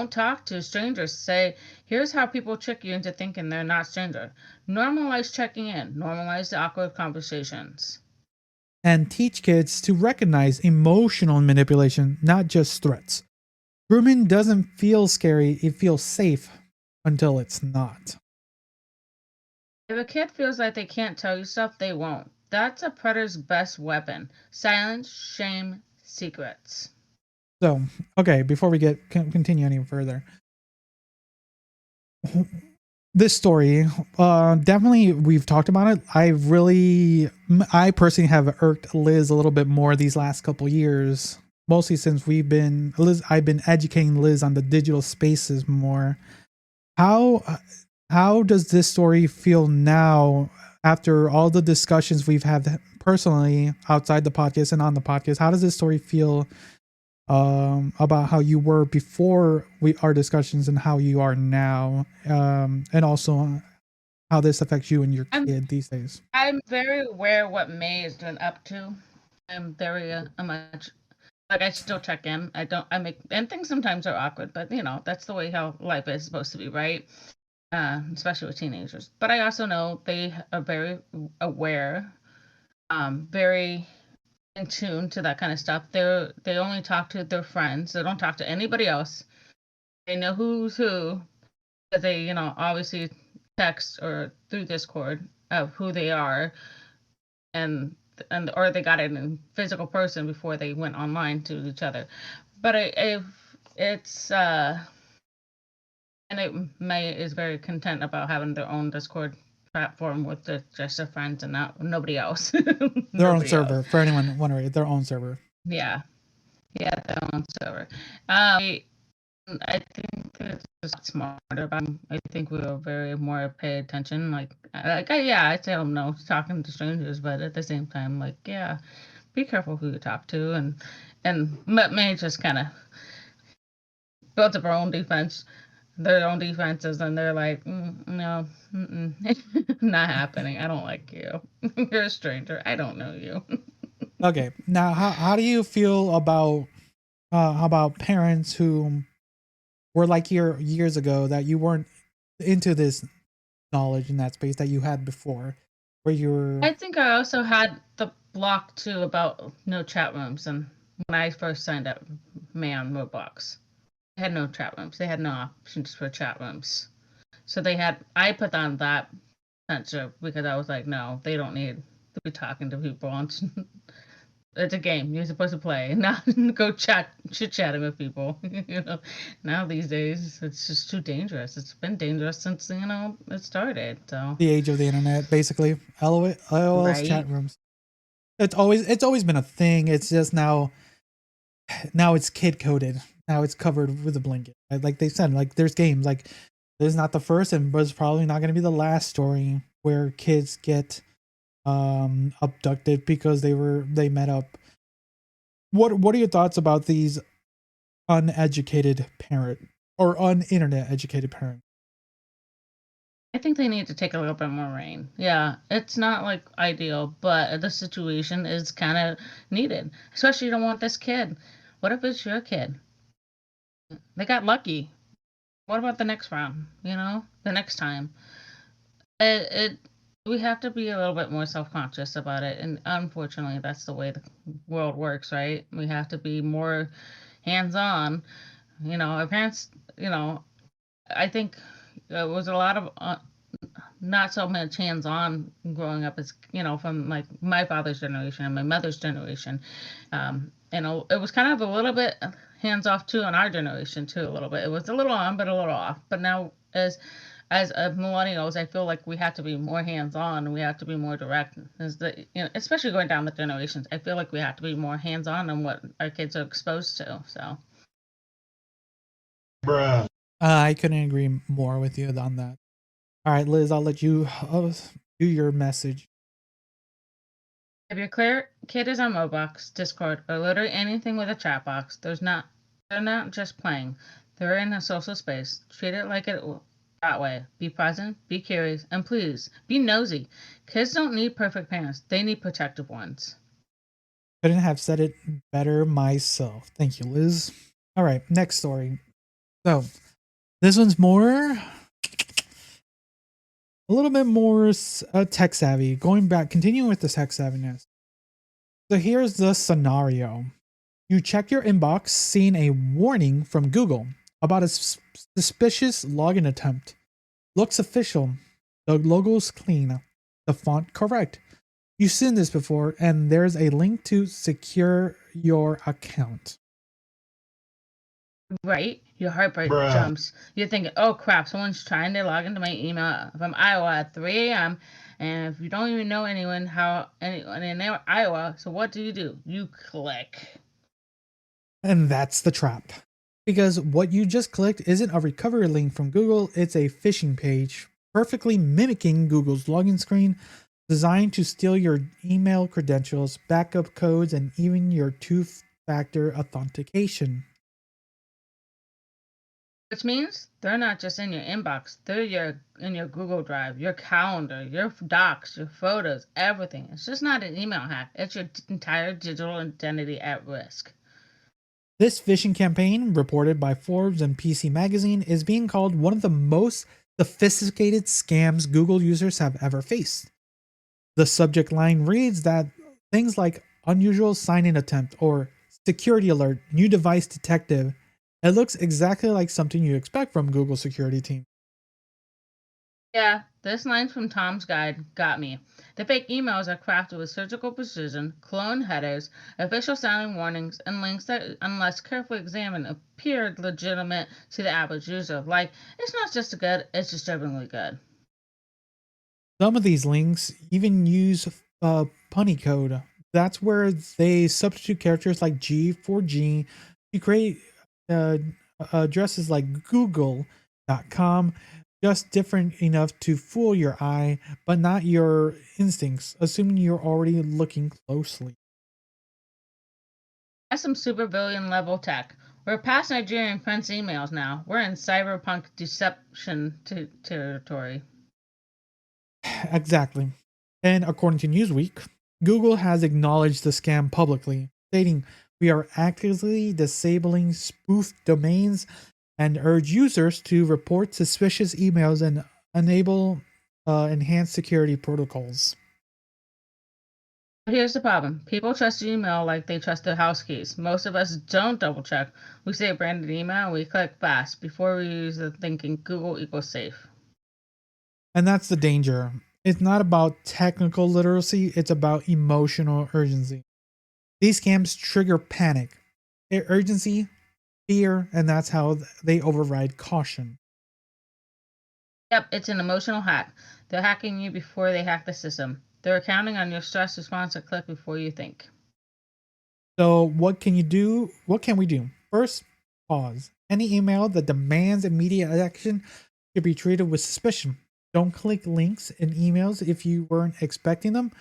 talk to strangers. Say, here's how people trick you into thinking they're not stranger. Normalize checking in. Normalize the awkward conversations. And teach kids to recognize emotional manipulation, not just threats. Grooming doesn't feel scary, it feels safe until it's not. If a kid feels like they can't tell you stuff, they won't. That's a predator's best weapon. Silence, shame, secrets. So, okay, before we continue any further, this story, definitely we've talked about it. I personally have irked Liz a little bit more these last couple years, mostly since I've been educating Liz on the digital spaces more. How does this story feel now after all the discussions we've had personally outside the podcast and on the podcast? How does this story feel about how you were before our discussions and how you are now, and also how this affects you and your kid these days? I'm very aware what May has been up to. I'm very much like I still check in. And things sometimes are awkward, but that's the way how life is supposed to be, right? Especially with teenagers. But I also know they are very aware, very in tune to that kind of stuff. They only talk to their friends. They don't talk to anybody else. They know who's who. But they, obviously text or through Discord of who they are, and or they got it in physical person before they went online to each other. But May is very content about having their own Discord platform with just their friends and nobody else. Their own server, for anyone wondering, their own server. Yeah, their own server. I think it's smarter, but I think we were very more pay attention. I tell them no, talking to strangers, but at the same time, be careful who you talk to, and may just kind of built up their own defenses, and they're like, no, not happening. I don't like you. You're a stranger. I don't know you. Okay, now how do you feel about parents who were like years ago that you weren't into this knowledge in that space that you had before, where you were? I think I also had the block too about no chat rooms, and when I first signed up, man, Roblox. They had no chat rooms. They had no options for chat rooms. So I put on that censor because I was like, no, they don't need to be talking to people. It's a game you're supposed to play, not go chit-chatting with people. Now these days it's just too dangerous. It's been dangerous since it started. So The age of the internet, basically. LOL's right, chat rooms. It's always been a thing. It's just now it's kid coded. Now it's covered with a blanket. Like they said, like there's games like this is not the first and was probably not going to be the last story where kids get abducted because they met up. What are your thoughts about these uneducated parent or un-internet educated parents? I think they need to take a little bit more rain. Yeah, it's not like ideal, but the situation is kind of needed. Especially you don't want this kid. What if it's your kid? They got lucky. What about the next round? The next time. It we have to be a little bit more self-conscious about it, and unfortunately that's the way the world works, right? We have to be more hands-on. Our parents, I think it was a lot of not so much hands-on growing up as from like my father's generation and my mother's generation. It was kind of a little bit hands-off too in our generation too, a little bit. It was a little on but a little off. But now as millennials, I feel like we have to be more hands-on and we have to be more direct. Especially going down the generations, I feel like we have to be more hands-on on what our kids are exposed to. So, Bruh. I couldn't agree more with you on that. All right, Liz, I'll let you do your message. if your kid is on Roblox, Discord, or literally anything with a chat box, they're not just playing. They're in a social space. Treat it like it that way. Be present, be curious, and please be nosy. Kids don't need perfect parents. They need protective ones. Couldn't have said it better myself. Thank you, Liz. All right, next story. So this one's a little bit more tech savvy. Continuing with the tech savviness. So here's the scenario. You check your inbox, seeing a warning from Google about a suspicious login attempt. Looks official. The logo's clean. The font correct. You've seen this before, and there's a link to secure your account. Right? Your heart rate Bruh. jumps. You're thinking, oh crap, someone's trying to log into my email from Iowa at 3 a.m. And if you don't even know anyone in Iowa, so what do? You click. And that's the trap. Because what you just clicked isn't a recovery link from Google, it's a phishing page, perfectly mimicking Google's login screen, designed to steal your email credentials, backup codes, and even your two-factor authentication. Which means they're not just in your inbox, they're in your Google Drive, your calendar, your docs, your photos, everything. It's just not an email hack, it's your entire digital identity at risk. This phishing campaign, reported by Forbes and PC Magazine, is being called one of the most sophisticated scams Google users have ever faced. The subject line reads that things like unusual sign-in attempt or security alert, new device detective. It looks exactly like something you expect from Google security team. Yeah, this line from Tom's Guide got me. The fake emails are crafted with surgical precision, cloned headers, official sounding warnings, and links that, unless carefully examined, appeared legitimate to the average user. Like, it's not just good, it's disturbingly good. Some of these links even use punny code. That's where they substitute characters like G for G to create addresses like google.com, just different enough to fool your eye, but not your instincts, assuming you're already looking closely. That's some supervillain level tech. We're past Nigerian Prince emails now. We're in cyberpunk deception territory. Exactly. And according to Newsweek, Google has acknowledged the scam publicly, stating, "We are actively disabling spoof domains and urge users to report suspicious emails and enable enhanced security protocols." But here's the problem. People trust email like they trust their house keys. Most of us don't double check. We see a branded email and we click fast before we use the thinking Google equals safe. And that's the danger. It's not about technical literacy, it's about emotional urgency. These scams trigger panic, urgency, fear, and that's how they override caution. Yep, it's an emotional hack. They're hacking you before they hack the system. They're counting on your stress response to click before you think. So what can you do? What can we do? First, pause. Any email that demands immediate action should be treated with suspicion. Don't click links in emails if you weren't expecting them.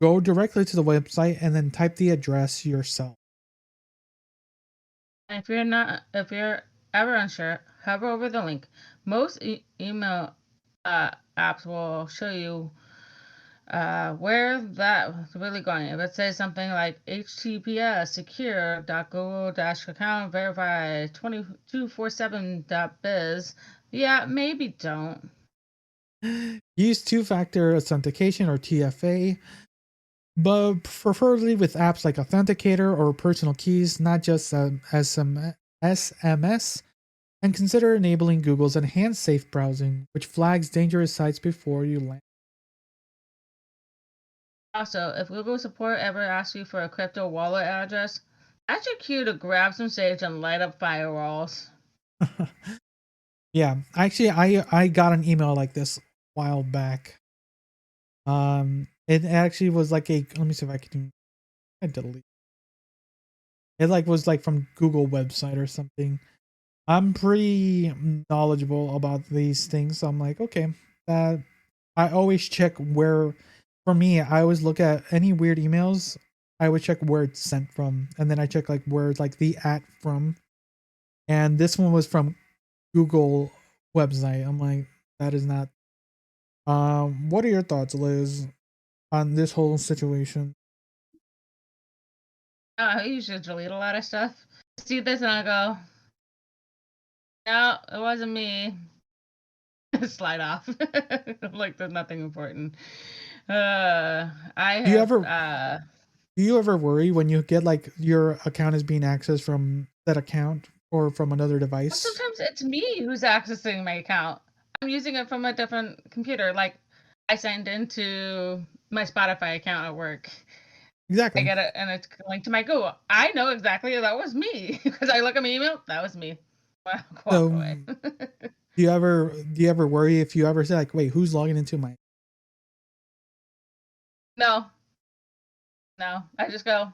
Go directly to the website and then type the address yourself. And if you're ever unsure, hover over the link. Most email apps will show you where that's really going. If it says something like https secure.google-account verify 2247.biz, yeah, maybe don't. Use two-factor authentication or TFA, but preferably with apps like Authenticator or personal keys, not just SMS. And consider enabling Google's enhanced safe browsing, which flags dangerous sites before you land. Also, if Google support ever asks you for a crypto wallet address, that's your cue to grab some sage and light up firewalls. Yeah, actually, I got an email like this a while back. It actually was like a. Let me see if I can. I delete. It like was like from Google website or something. I'm pretty knowledgeable about these things, so I'm like, okay, that I always check where. For me, I always look at any weird emails. I would check where it's sent from, and then I check like where like the at from. And this one was from Google website. I'm like, that is not. What are your thoughts, Liz, on this whole situation? I usually delete a lot of stuff. See this and I go, no, it wasn't me. Slide off. Like there's nothing important. I Do you have ever do you ever worry when you get like your account is being accessed from that account or from another device? sometimes it's me who's accessing my account. I'm using it from a different computer. Like I signed into my Spotify account at work. I Exactly. get it and it's linked to my Google. I know exactly that was me because I look at my email. That was me. Walk So away. do you ever worry if you ever say like, wait, who's logging into my? No, no. I just go.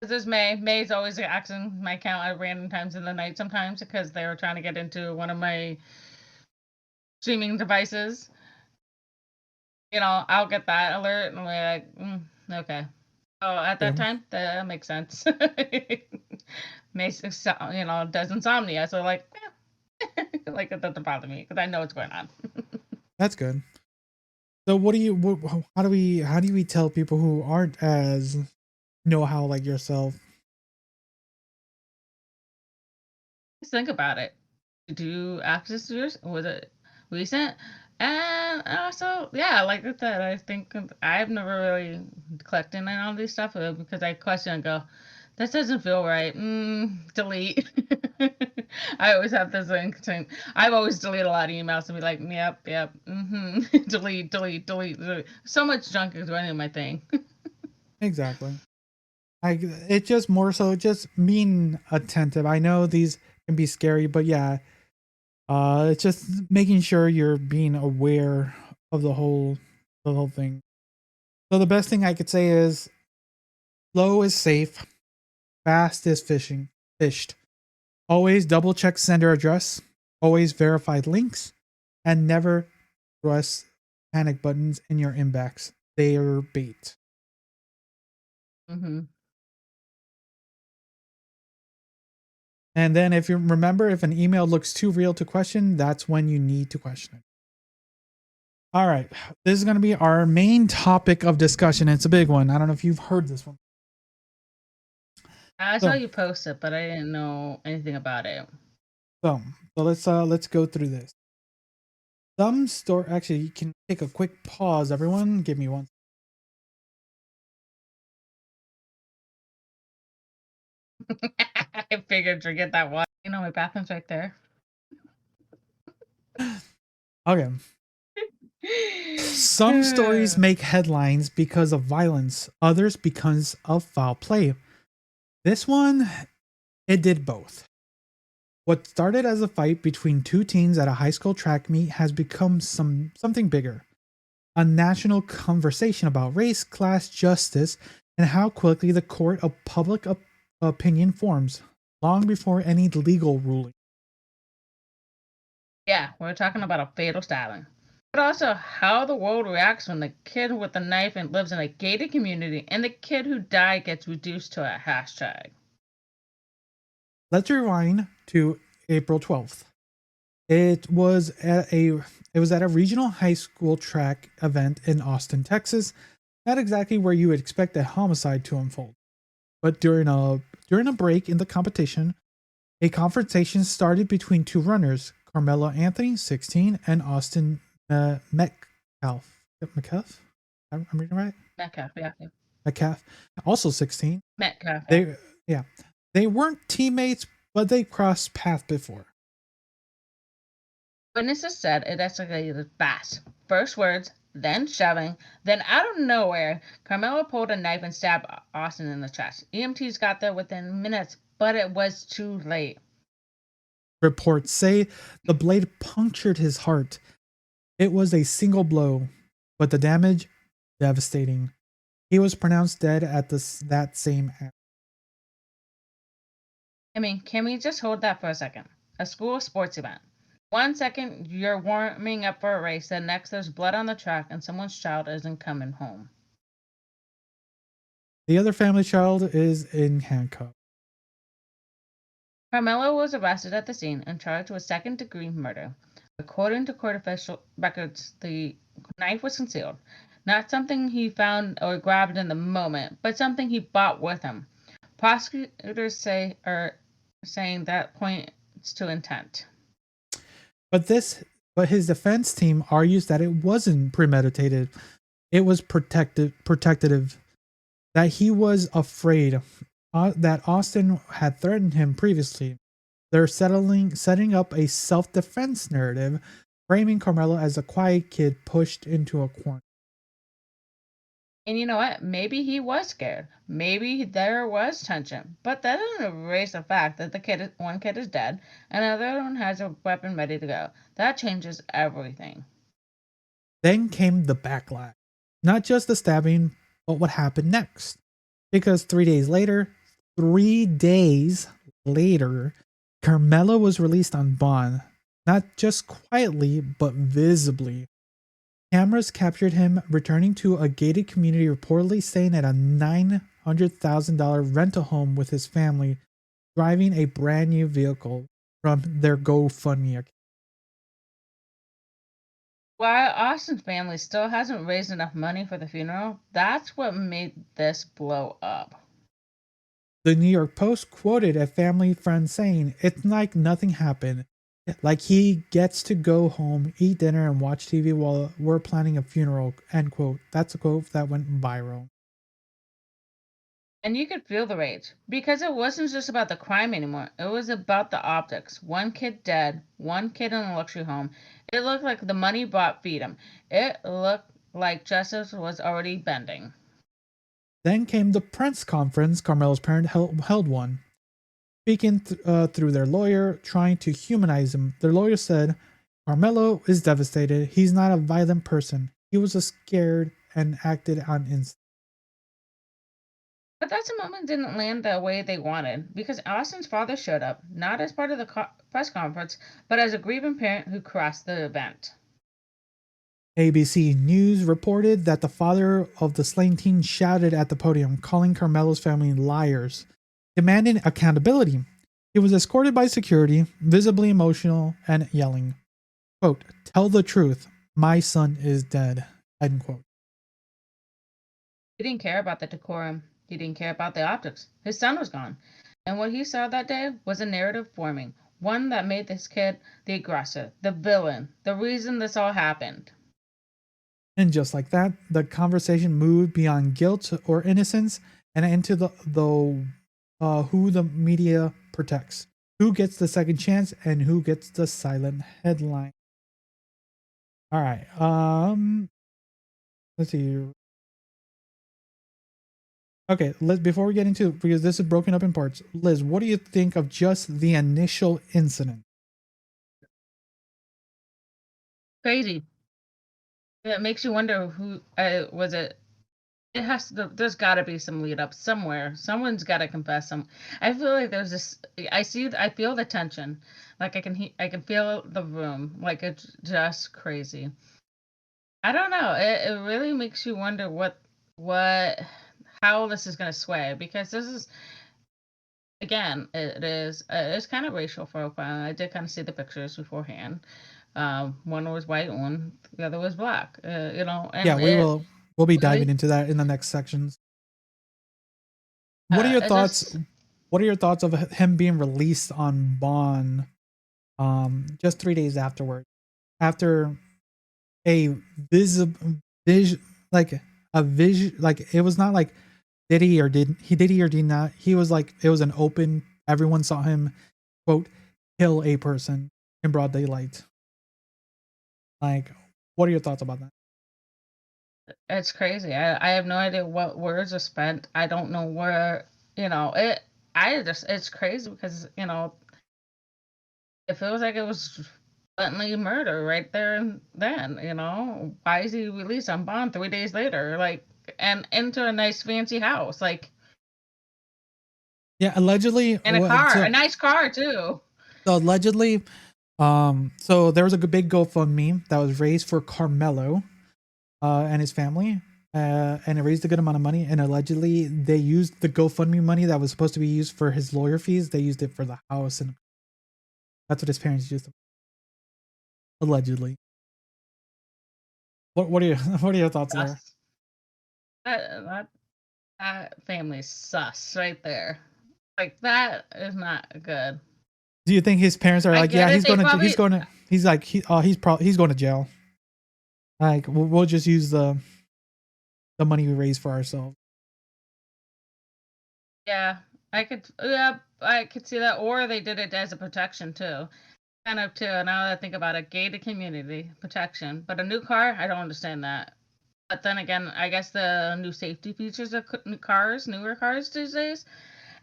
This is May. May's always accessing my account at random times in the night sometimes because they were trying to get into one of my streaming devices. I'll get that alert and we're like, okay. Oh, at that Okay. time, that makes sense. May, does insomnia, so like, like it doesn't bother me because I know what's going on. That's good. So how do we tell people who aren't as know how like yourself? Just think about it. Did you access yours? Was it recent? And also, yeah, like I said, I think I've never really clicked in on all these stuff because I question and go, this doesn't feel right. Delete. I always have this thing. I've always deleted a lot of emails and be like, yep, delete, delete, delete, delete. So much junk is running my thing. Exactly. It just more so just being attentive. I know these can be scary, but yeah, it's just making sure you're being aware of the whole thing. So the best thing I could say is slow is safe, fast is fished. Always double check sender address, always verify links, and never press panic buttons in your inbox. They are bait. hmm And then if you remember, if an email looks too real to question, that's when you need to question it. All right. This is going to be our main topic of discussion. It's a big one. I don't know if you've heard this one. I saw you post it, but I didn't know anything about it. So let's go through this. Some store, actually, you can take a quick pause, everyone. Give me one. I figured to get that one. You know, my bathroom's right there. Okay. Some stories make headlines because of violence, others because of foul play. This one, it did both. What started as a fight between two teens at a high school track meet has become something bigger. A national conversation about race, class, justice, and how quickly the court of public opinion forms, long before any legal ruling. Yeah, we're talking about a fatal stabbing. But also how the world reacts when the kid with the knife and lives in a gated community and the kid who died gets reduced to a hashtag. Let's rewind to April 12th. It was at a regional high school track event in Austin, Texas. Not exactly where you would expect a homicide to unfold. But during a break in the competition, a confrontation started between two runners, Karmelo Anthony, 16, and Austin Metcalf. Metcalf? I'm reading right? Metcalf, yeah. Metcalf, also 16. Metcalf. They weren't teammates, but they crossed paths before. Witnesses said it escalated fast. First words, then shoving, then out of nowhere, Karmelo pulled a knife and stabbed Austin in the chest. EMTs got there within minutes, but it was too late. Reports say the blade punctured his heart. It was a single blow, but the damage, devastating. He was pronounced dead at that same hour. I mean, can we just hold that for a second? A school sports event. 1 second, you're warming up for a race. The next, there's blood on the track and someone's child isn't coming home. The other family child is in handcuffs. Karmelo was arrested at the scene and charged with second-degree murder. According to court official records, the knife was concealed. Not something he found or grabbed in the moment, but something he brought with him. Prosecutors are saying that points to intent. But his defense team argues that it wasn't premeditated. It was protective. That he was afraid. That Austin had threatened him previously. They're setting up a self-defense narrative, framing Karmelo as a quiet kid pushed into a corner. And you know what? Maybe he was scared. Maybe there was tension. But that doesn't erase the fact that one kid is dead and the other one has a weapon ready to go. That changes everything. Then came the backlash. Not just the stabbing, but what happened next. Because 3 days later, Karmelo was released on bond. Not just quietly, but visibly. Cameras captured him returning to a gated community, reportedly staying at a $900,000 rental home with his family, driving a brand new vehicle from their GoFundMe account. While Austin's family still hasn't raised enough money for the funeral, that's what made this blow up. The New York Post quoted a family friend saying, "It's like nothing happened. Like he gets to go home, eat dinner, and watch TV while we're planning a funeral," end quote. That's a quote that went viral. And you could feel the rage, because it wasn't just about the crime anymore. It was about the optics. One kid dead, one kid in a luxury home. It looked like the money bought freedom. It looked like justice was already bending. Then came the press conference Karmelo's parents held one. Speaking through their lawyer, trying to humanize him, their lawyer said, "Karmelo is devastated. He's not a violent person. He was scared and acted on instinct." But that moment didn't land the way they wanted, because Austin's father showed up, not as part of the press conference, but as a grieving parent who crossed the event. ABC News reported that the father of the slain teen shouted at the podium, calling Karmelo's family liars, demanding accountability. He was escorted by security, visibly emotional and yelling, quote, "Tell the truth. My son is dead." End quote. He didn't care about the decorum. He didn't care about the optics. His son was gone. And what he saw that day was a narrative forming, one that made this kid the aggressor, the villain, the reason this all happened. And just like that, the conversation moved beyond guilt or innocence and into the who the media protects, who gets the second chance, and who gets the silent headline. All right. Let's see. Okay, before we get into, because this is broken up in parts, Liz, what do you think of just the initial incident? Crazy. It makes you wonder who was it. It has to. There's got to be some lead up somewhere. Someone's got to confess. I feel like there's this. I feel the tension. Like I can feel the room. Like it's just crazy. I don't know. It really makes you wonder how this is going to sway, because this is, again, it's kind of racial profiling. I did kind of see the pictures beforehand. One was white, the other was black. And yeah, we'll be diving into that in the next sections. What are your thoughts? What are your thoughts of him being released on bond just 3 days afterward, after a vision, like a vision, like it was not like did he or did not. He was like, it was an open, everyone saw him, quote, kill a person in broad daylight. Like, what are your thoughts about that? It's crazy. I have no idea what words are spent. I don't know where, it's crazy because, it feels like it was blatantly murder right there and then, Why is he released on bond 3 days later? Like, and into a nice fancy house, like. Yeah, allegedly. And a car, a nice car too. So allegedly, so there was a big GoFundMe that was raised for Karmelo and his family, and it raised a good amount of money. And allegedly, they used the GoFundMe money that was supposed to be used for his lawyer fees. They used it for the house, and that's what his parents used. Allegedly. What are your thoughts there? That family's sus right there. Like, that is not good. Do you think his parents are like, yeah, he's going to jail. Like, we'll just use the money we raised for ourselves. Yeah, I could see that, or they did it as a protection too. Kind of too. Now that I think about it, gated community protection, but a new car, I don't understand that. But then again, I guess the new safety features of newer cars these days,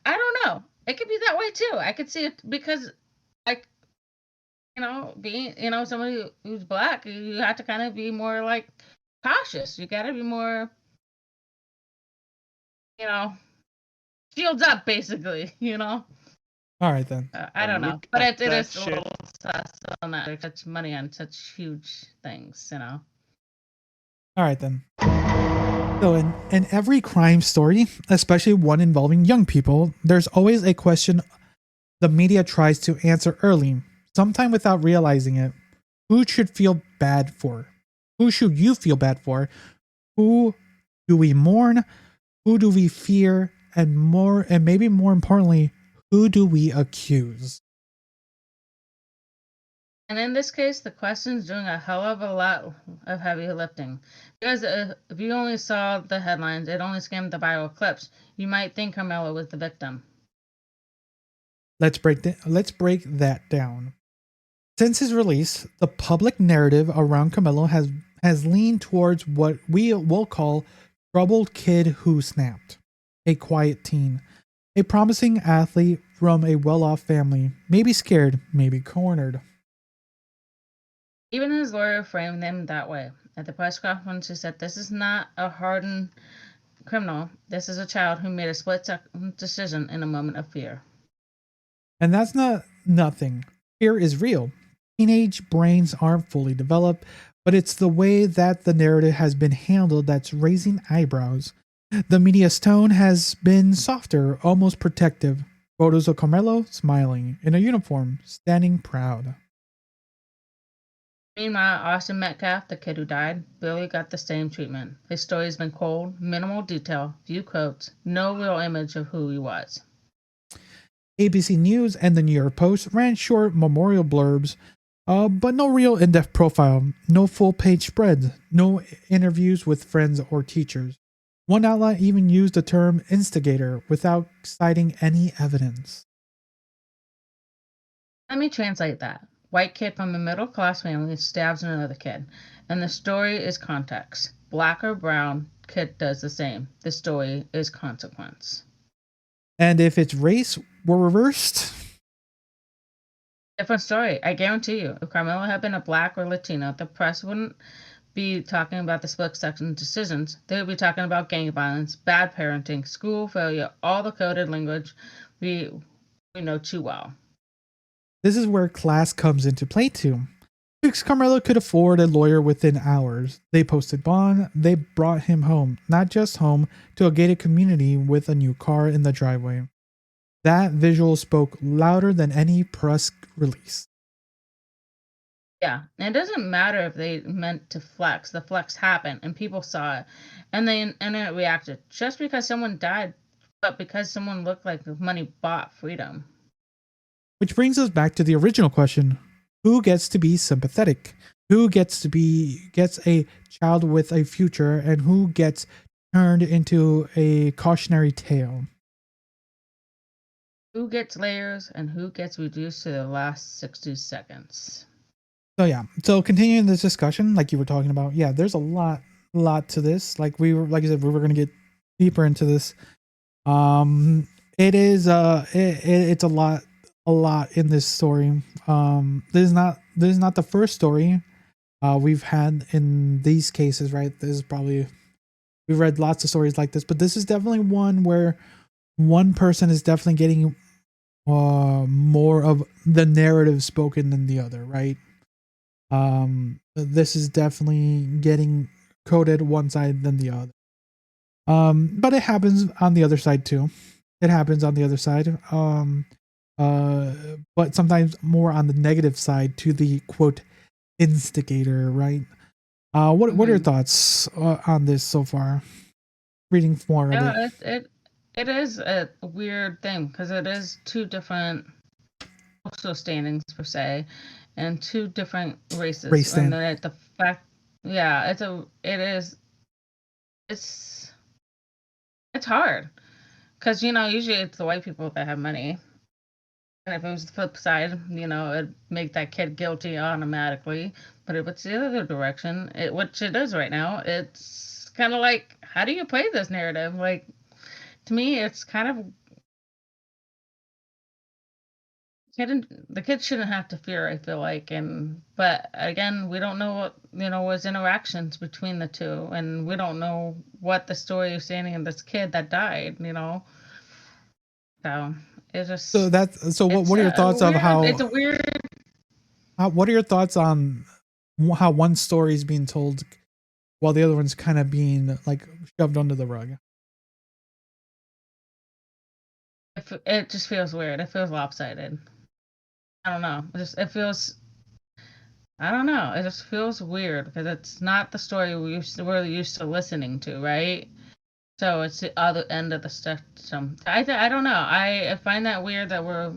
I don't know. It could be that way too. I could see it because, like, being, somebody who's black, you have to kind of be more, like, cautious. You got to be more, shields up, basically, All right, then. I don't know. But it is a little sus on that. Such money on such huge things, All right, then. So in every crime story, especially one involving young people, there's always a question the media tries to answer early, sometime without realizing it. Who should feel bad for? Who should you feel bad for? Who do we mourn? Who do we fear? And maybe more importantly, who do we accuse? And in this case, the question's doing a hell of a lot of heavy lifting. Because if you only saw the headlines, it only skimmed the viral clips, you might think Karmelo was the victim. Let's break that down. Since his release, the public narrative around Karmelo has leaned towards what we will call troubled kid who snapped, a quiet teen, a promising athlete from a well-off family, maybe scared, maybe cornered. Even his lawyer framed him that way. At the press conference, he said, "This is not a hardened criminal. This is a child who made a split-second decision in a moment of fear." And that's not nothing. Fear is real. Teenage brains aren't fully developed, but it's the way that the narrative has been handled that's raising eyebrows. The media's tone has been softer, almost protective. Photos of Carmelo smiling in a uniform, standing proud. Meanwhile, Austin Metcalf, the kid who died, Billy got the same treatment. His story's been cold, minimal detail, few quotes, no real image of who he was. ABC News and the New York Post ran short memorial blurbs, but no real in-depth profile, no full-page spreads, no interviews with friends or teachers. One outlet even used the term instigator without citing any evidence. Let me translate that. White kid from a middle-class family stabs another kid, and the story is context. Black or brown, kid does the same. The story is consequence. And if its race were reversed? Different story. I guarantee you, if Carmelo had been a black or Latino, the press wouldn't be talking about the split-second decisions. They would be talking about gang violence, bad parenting, school failure, all the coded language we know too well. This is where class comes into play too. Because Carmelo could afford a lawyer within hours. They posted bond, they brought him home, not just home, to a gated community with a new car in the driveway. That visual spoke louder than any press release. Yeah, and it doesn't matter if they meant to flex. The flex happened, and people saw it, and the internet reacted. Just because someone died, but because someone looked like money bought freedom. Which brings us back to the original question. Who gets to be sympathetic? Who gets a child with a future, and who gets turned into a cautionary tale? Who gets layers and who gets reduced to the last 60 seconds? So yeah, so continuing this discussion, like you were talking about, yeah, there's a lot to this. Like I said, we were gonna get deeper into this. It is it's a lot in this story. This is not the first story we've had in these cases, right? This is probably, we've read lots of stories like this, but this is definitely one where one person is definitely getting more of the narrative spoken than the other, right? This is definitely getting coded one side than the other. But it happens on the other side too. It happens on the other side. But sometimes more on the negative side to the quote instigator, right? What are your thoughts on this so far? Reading more of it. It is a weird thing because it is two different social standings per se, and two different races. Race stand. And then the fact, yeah, it's hard because usually it's the white people that have money. And if it was the flip side, it'd make that kid guilty automatically. But if it's the other direction, which it is right now, it's kind of like, how do you play this narrative? Like, to me, it's kind of, the kid shouldn't have to fear, I feel like. But again, we don't know what, was interactions between the two. And we don't know what the story is standing in this kid that died, So it's just. So what are your thoughts of how it's a weird. What are your thoughts on how one story is being told while the other one's kind of being like shoved under the rug? It just feels weird. It feels lopsided. I don't know. I don't know. It just feels weird because it's not the story we're used to listening to, right? So it's the other end of the spectrum. I don't know. I find that weird that I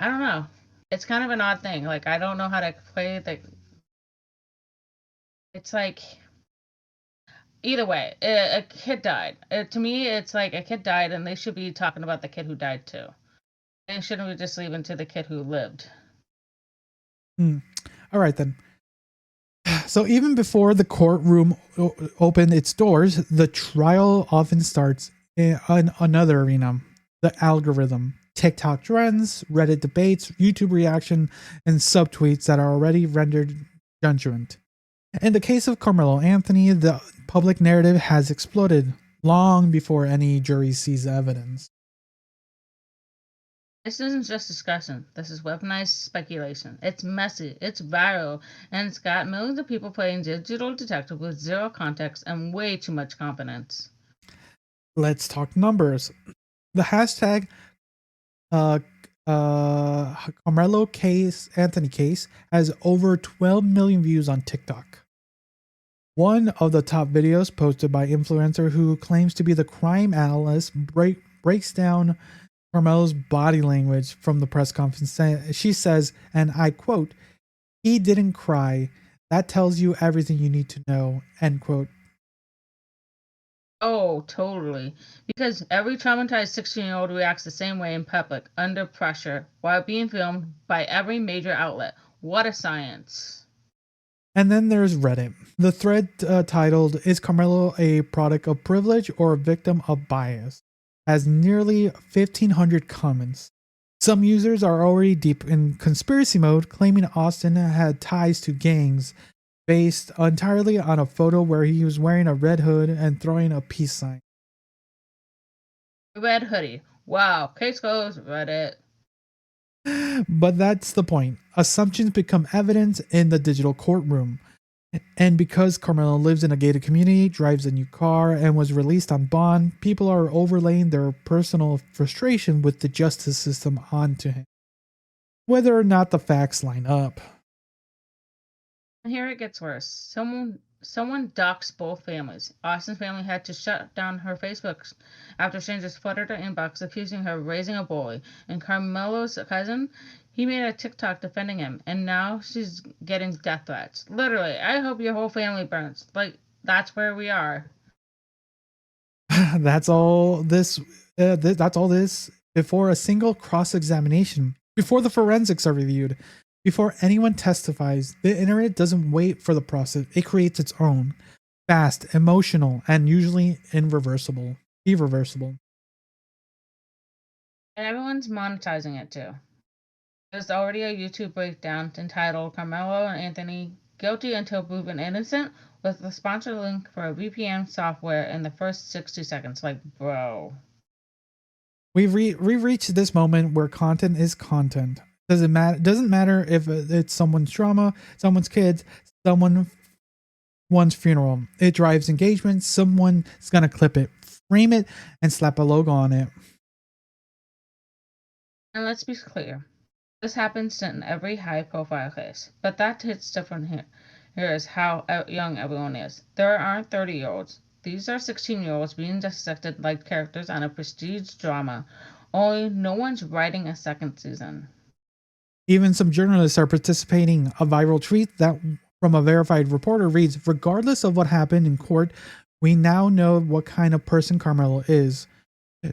don't know. It's kind of an odd thing. Like, I don't know how to play it. It's like, either way, a kid died. To me, it's like a kid died, and they should be talking about the kid who died too. They shouldn't be just leaving to the kid who lived. All right, then. So even before the courtroom opened its doors, the trial often starts in another arena, the algorithm. TikTok trends, Reddit debates, YouTube reaction, and subtweets that are already rendered judgment. In the case of Karmelo Anthony, the public narrative has exploded long before any jury sees evidence. This isn't just discussion. This is weaponized speculation. It's messy, it's viral, and it's got millions of people playing digital detective with zero context and way too much confidence. Let's talk numbers. The hashtag uh, Karmelo Anthony case has over 12 million views on TikTok. One of the top videos posted by influencer who claims to be the crime analyst breaks down Carmelo's body language from the press conference. She says, and I quote, "He didn't cry. That tells you everything you need to know," end quote. Oh, totally. Because every traumatized 16-year-old reacts the same way in public, under pressure, while being filmed by every major outlet. What a science. And then there's Reddit. The thread titled, "Is Karmelo a product of privilege or a victim of bias?" has nearly 1,500 comments. Some users are already deep in conspiracy mode, claiming Austin had ties to gangs, based entirely on a photo where he was wearing a red hood and throwing a peace sign. Red hoodie. Wow. Case closed. Reddit. But that's the point. Assumptions become evidence in the digital courtroom. And because Karmelo lives in a gated community, drives a new car, and was released on bond, people are overlaying their personal frustration with the justice system onto him, whether or not the facts line up. And here it gets worse. Someone doxed both families. Austin's family had to shut down her Facebook after strangers flooded her inbox accusing her of raising a bully. And Carmelo's cousin, he made a TikTok defending him, and now she's getting death threats. Literally, I hope your whole family burns. Like, that's where we are. That's all this. That's all this before a single cross-examination, before the forensics are reviewed, before anyone testifies. The internet doesn't wait for the process; it creates its own, fast, emotional, and usually irreversible. And everyone's monetizing it too. There's already a YouTube breakdown entitled "Karmelo Anthony Guilty Until Proven Innocent," with the sponsored link for a VPN software in the first 60 seconds. Like, bro. We've reached this moment where content is content. Doesn't matter if it's someone's drama, someone's kids, someone's funeral. It drives engagement. Someone's gonna clip it, frame it, and slap a logo on it. And let's be clear. This happens in every high-profile case, but that hits different here. Here is how young everyone is. There aren't 30-year-olds. These are 16-year-olds being dissected like characters on a prestige drama. Only no one's writing a second season. Even some journalists are participating. A viral tweet that from a verified reporter reads, "Regardless of what happened in court, we now know what kind of person Karmelo is."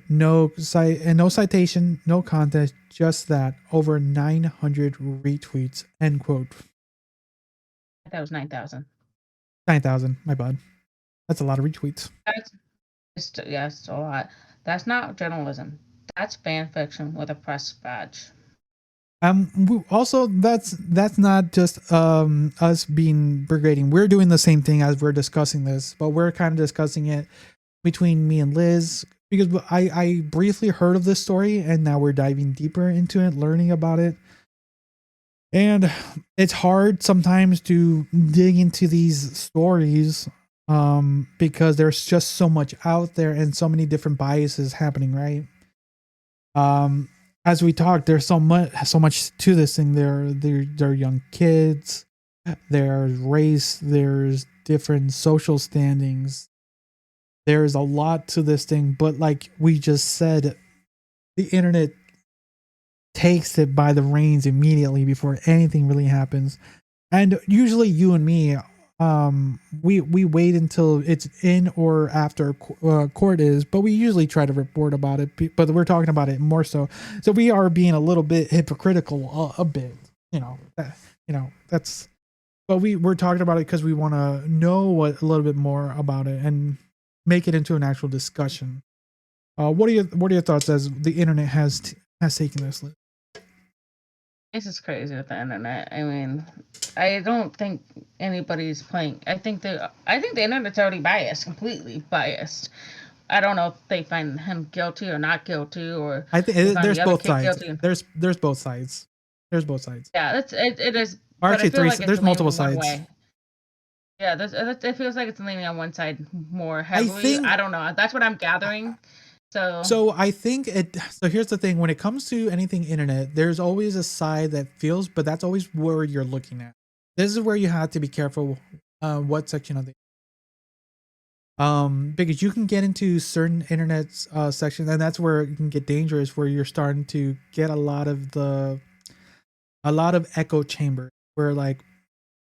No citation, no context, just that. Over 900 retweets. End quote. That was 9,000. 9,000. My bad. That's a lot of retweets. It's a lot. That's not journalism. That's fan fiction with a press badge. Also, that's not just us being brigading. We're doing the same thing as we're discussing this, but we're kind of discussing it between me and Liz, because I briefly heard of this story and now we're diving deeper into it, learning about it. And it's hard sometimes to dig into these stories because there's just so much out there and so many different biases happening, right? As we talked, there's so much to this thing. There are young kids, there's race, there's different social standings. There's a lot to this thing, but like we just said, the internet takes it by the reins immediately before anything really happens. And usually you and me, we wait until it's in or after court is, but we usually try to report about it, but we're talking about it more so we are being a little bit hypocritical, a bit, that's, but we're talking about it because we want to know a little bit more about it and make it into an actual discussion. What are your thoughts as the internet has taken this list? This is crazy with the internet. I mean, I don't think anybody's playing. I think the internet's already biased, completely biased. I don't know if they find him guilty or not guilty, or I think there's both sides. There's both sides. There's both sides. Yeah, it is. Or actually, there's multiple sides. Yeah, it feels like it's leaning on one side more heavily. I don't know. That's what I'm gathering. So I think it. So here's the thing: when it comes to anything internet, there's always a side that feels, but that's always where you're looking at. This is where you have to be careful. What section of the because you can get into certain internet sections, and that's where it can get dangerous, where you're starting to get a lot of echo chambers, where like,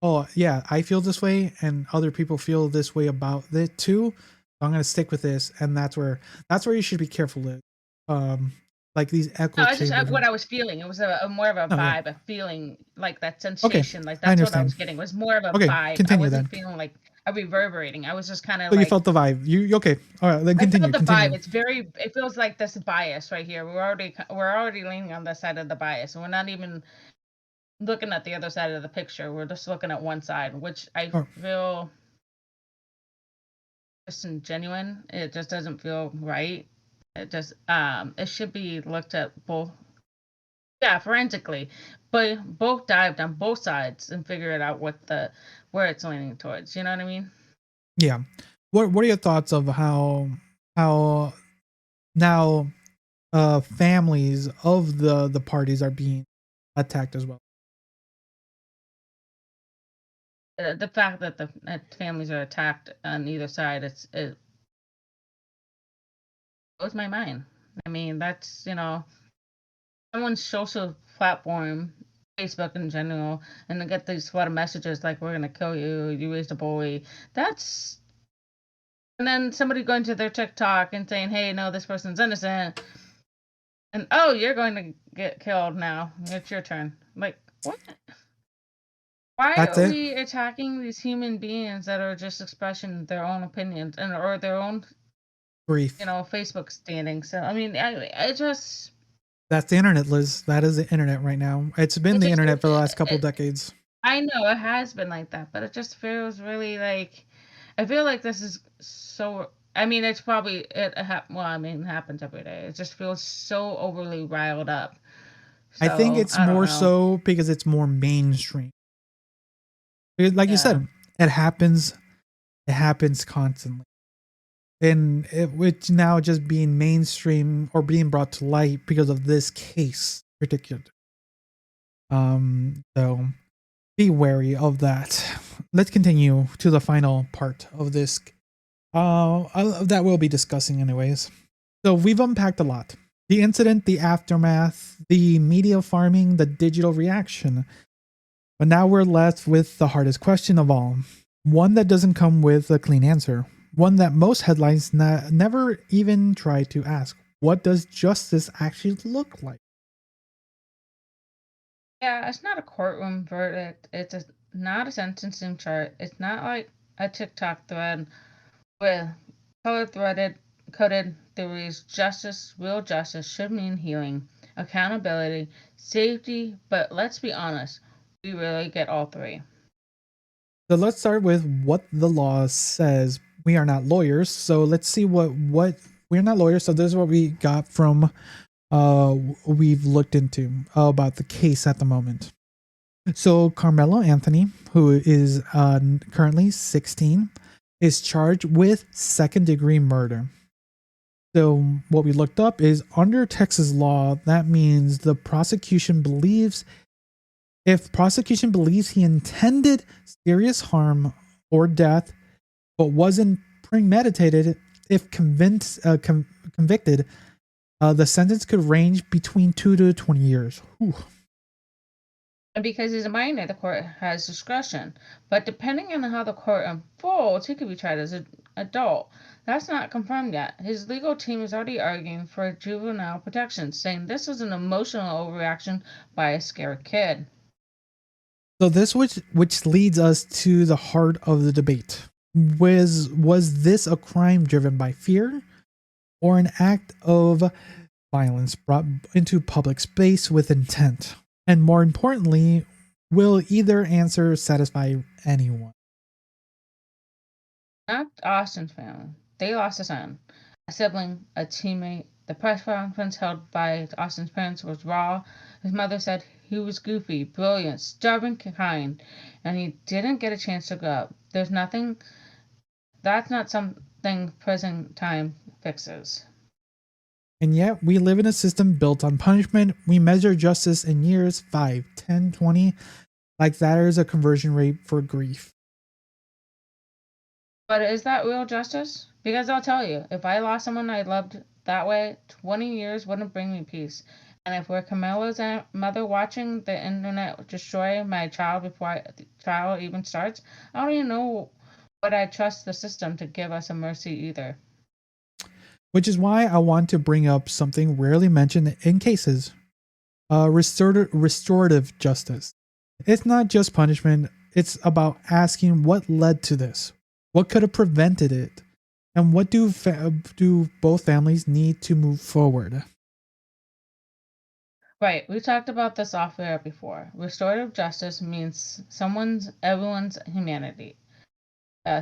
oh yeah, I feel this way, and other people feel this way about it too. So I'm gonna stick with this, and that's where you should be careful with, like these echo No, chambers. what I was feeling. It was a more of a Oh, yeah. vibe, a feeling, like that Okay, sensation. Like I that's what I was understand. getting. It was more of a Okay, vibe. I continue wasn't then. feeling like a reverberating. I was just kind of So you like, felt the vibe. You okay? All right, then I felt continue. the vibe. Continue. It feels like this bias right here. We're already leaning on the side of the bias, and we're not even looking at the other side of the picture. We're just looking at one side, which I Oh, feel disingenuine. It just doesn't feel right. It should be looked at both, yeah, forensically, but both dived on both sides and figured out where it's leaning towards. You know what I mean? yeah. What are your thoughts of how now families of the parties are being attacked as well? The fact that the families are attacked on either side, it blows my mind. I mean, that's someone's social platform, Facebook in general, and to get these sort of messages like "we're gonna kill you," "you raised a boy," that's and then somebody going to their TikTok and saying, "Hey, no, this person's innocent," and oh, you're going to get killed now. It's your turn. Like what? Why That's are it. we attacking these human beings that are just expressing their own opinions and or their own, Brief. Facebook standing? So I mean, I just That's the internet, Liz. That is the internet right now. It's been it the just internet for the last couple decades. I know it has been like that, but it just feels really like I feel like this is so. I mean, it's probably well, I mean, it happens every day. It just feels so overly riled up. I think So it's I don't more know. so because it's more mainstream. Like you Yeah, said, it happens. It happens constantly, and it's now just being mainstream or being brought to light because of this case, particular. So be wary of that. Let's continue to the final part of this. That we'll be discussing anyways. So we've unpacked a lot. The incident, the aftermath, the media farming, the digital reaction. But now we're left with the hardest question of all. One that doesn't come with a clean answer. One that most headlines never even try to ask. What does justice actually look like? yeah. It's not a courtroom verdict. Not a sentencing chart. It's not like a TikTok thread with color threaded coded theories. Real justice should mean healing, accountability, safety, but let's be honest, we really get all three. So let's start with what the law says. We are not lawyers, so let's see what we're not lawyers. So this is what we got from we've looked into about the case at the moment. So Karmelo Anthony, who is currently 16, is charged with second-degree murder. So what we looked up is under Texas law, that means the prosecution believes if prosecution believes he intended serious harm or death, but wasn't premeditated, if convicted, the sentence could range between 2 to 20 years. Whew. And because he's a minor, the court has discretion. But depending on how the court unfolds, he could be tried as an adult. That's not confirmed yet. His legal team is already arguing for juvenile protection, saying this was an emotional overreaction by a scared kid. So this which leads us to the heart of the debate. Was this a crime driven by fear or an act of violence brought into public space with intent? And more importantly, will either answer satisfy anyone? Not Austin's family. They lost a son, a sibling, a teammate. The press conference held by Austin's parents was raw. His mother said he was goofy, brilliant, stubborn, kind, and he didn't get a chance to grow up. That's not something prison time fixes. And yet we live in a system built on punishment. We measure justice in years, 5, 10, 20, like that is a conversion rate for grief. But is that real justice? Because I'll tell you, if I lost someone I loved that way, 20 years wouldn't bring me peace. And if we're Carmelo's mother watching the internet destroy my child before the trial even starts, I don't even know what I trust the system to give us a mercy either. Which is why I want to bring up something rarely mentioned in cases. Restorative justice. It's not just punishment, it's about asking what led to this. What could have prevented it? And what do both families need to move forward? Right, we talked about this off air before. Restorative justice means everyone's humanity.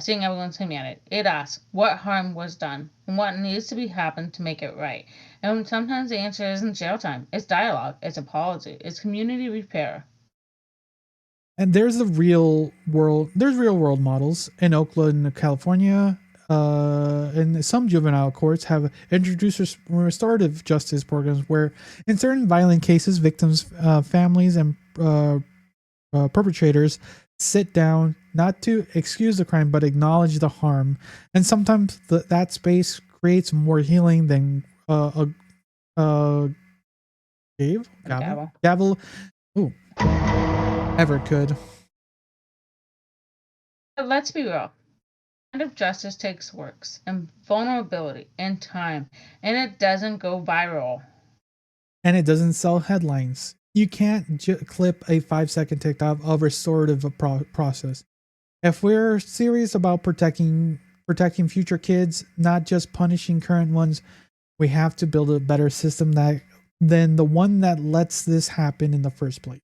Seeing everyone's humanity. It asks what harm was done and what needs to be happened to make it right. And sometimes the answer isn't jail time. It's dialogue. It's apology. It's community repair. And there's real world models in Oakland, California. And some juvenile courts have introduced restorative justice programs where, in certain violent cases, victims, families, and perpetrators sit down not to excuse the crime but acknowledge the harm. And sometimes that space creates more healing than a gavel ever could. But let's be real. Kind of justice takes works and vulnerability and time, and it doesn't go viral. And it doesn't sell headlines. You can't clip a 5-second TikTok of restorative process. If we're serious about protecting future kids, not just punishing current ones, we have to build a better system than the one that lets this happen in the first place.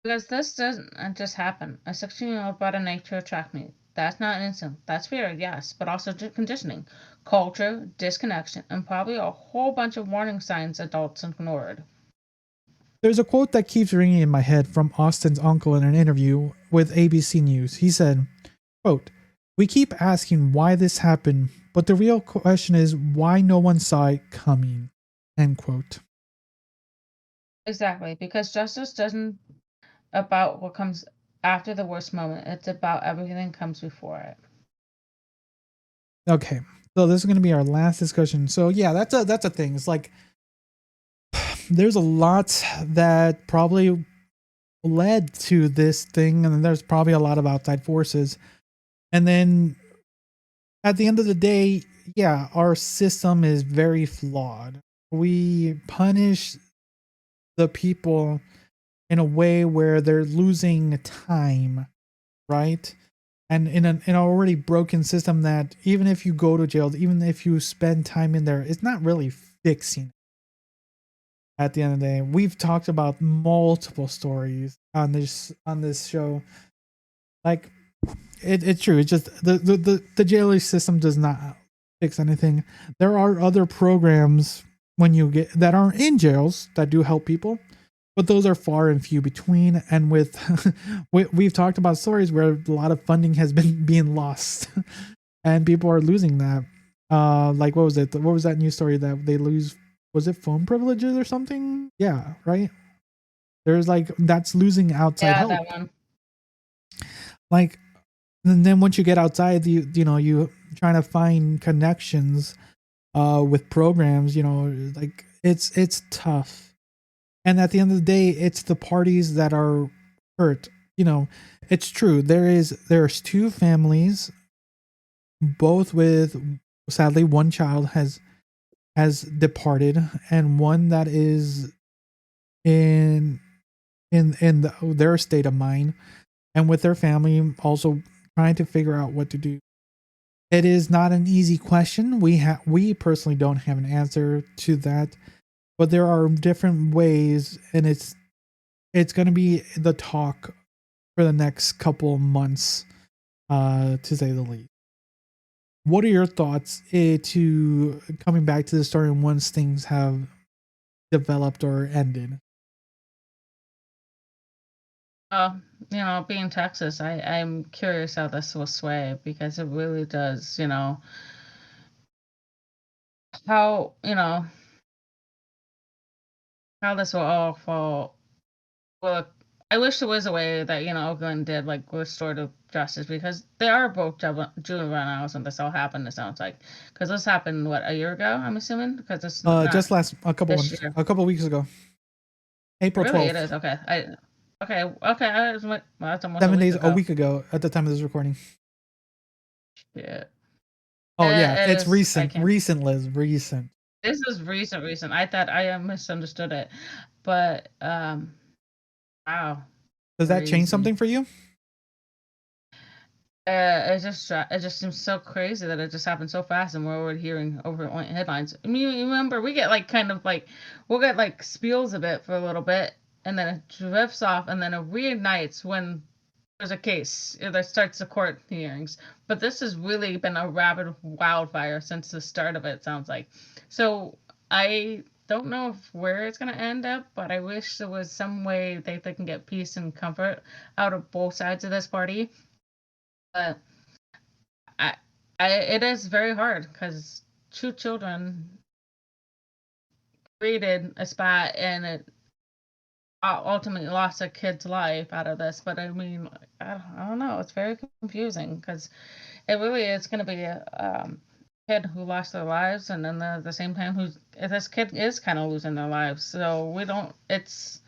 Because this doesn't just happen. A 16-year-old brought a knife to attract me. That's not innocent. That's fear, yes, but also conditioning, culture, disconnection, and probably a whole bunch of warning signs adults ignored. There's a quote that keeps ringing in my head from Austin's uncle in an interview with ABC News. He said, quote, "We keep asking why this happened, but the real question is why no one saw it coming." End quote. Exactly, because justice doesn't about what comes after the worst moment. It's about everything comes before it. Okay, so this is going to be our last discussion. So yeah, that's a thing. It's like there's a lot that probably led to this thing, and there's probably a lot of outside forces. And then at the end of the day, yeah, our system is very flawed. We punish the people in a way where they're losing time, right? And in an already broken system that even if you go to jail, even if you spend time in there, it's not really fixing it. At the end of the day, we've talked about multiple stories on this show. Like it's true. It's just the jail system does not fix anything. There are other programs when you get that aren't in jails that do help people, but those are far and few between. And with we've talked about stories where a lot of funding has been being lost, and people are losing that. Like what was it? What was that news story that they lose? Was it phone privileges or something? Yeah, right. There's like that's losing outside help. That one. Like, and then once you get outside, you trying to find connections with programs. Like it's tough. And at the end of the day, it's the parties that are hurt. It's true. There's two families, both with sadly one child has departed, and one that is in their state of mind, and with their family also trying to figure out what to do. It is not an easy question. We personally don't have an answer to that, but there are different ways, and it's going to be the talk for the next couple of months, to say the least. What are your thoughts to coming back to the story once things have developed or ended? Being Texas, I'm curious how this will sway because it really does, how how this will all fall. Well, I wish there was a way that Oakland did like restorative justice, because they are both juveniles when this all happened. It sounds like, because this happened what, a year ago, I'm assuming, because this not Just a this year. couple weeks ago, April Really, 12th. it is okay. Okay. Well, that's almost 7 days, ago. a week ago at the time of this recording. Yeah. Oh yeah, it's recent, Liz, recent. This is recent. I thought I misunderstood it, but wow. Does that change something for you? It just seems so crazy that it just happened so fast, and we're already hearing over headlines. I mean, you remember, we get like we'll get like spiels of it for a little bit, and then it drifts off, and then it reignites when there's a case that starts the court hearings. But this has really been a rapid wildfire since the start of it, sounds like. So I don't know where it's going to end up, but I wish there was some way they can get peace and comfort out of both sides of this party. But it is very hard, because 2 children created a spot, and it ultimately lost a kid's life out of this. But I mean, I don't know. It's very confusing, because it really is going to be a kid who lost their lives, and then at the same time, this kid is kind of losing their lives. So it's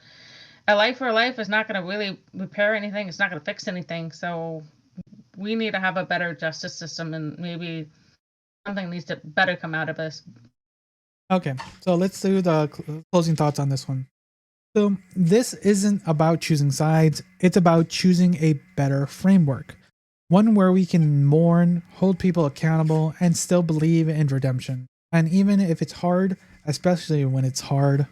a life for a life is not going to really repair anything. It's not going to fix anything. So we need to have a better justice system, and maybe something needs to better come out of this. Okay, so let's do the closing thoughts on this one. So this isn't about choosing sides. It's about choosing a better framework. One where we can mourn, hold people accountable, and still believe in redemption. And even if it's hard, especially when it's hard.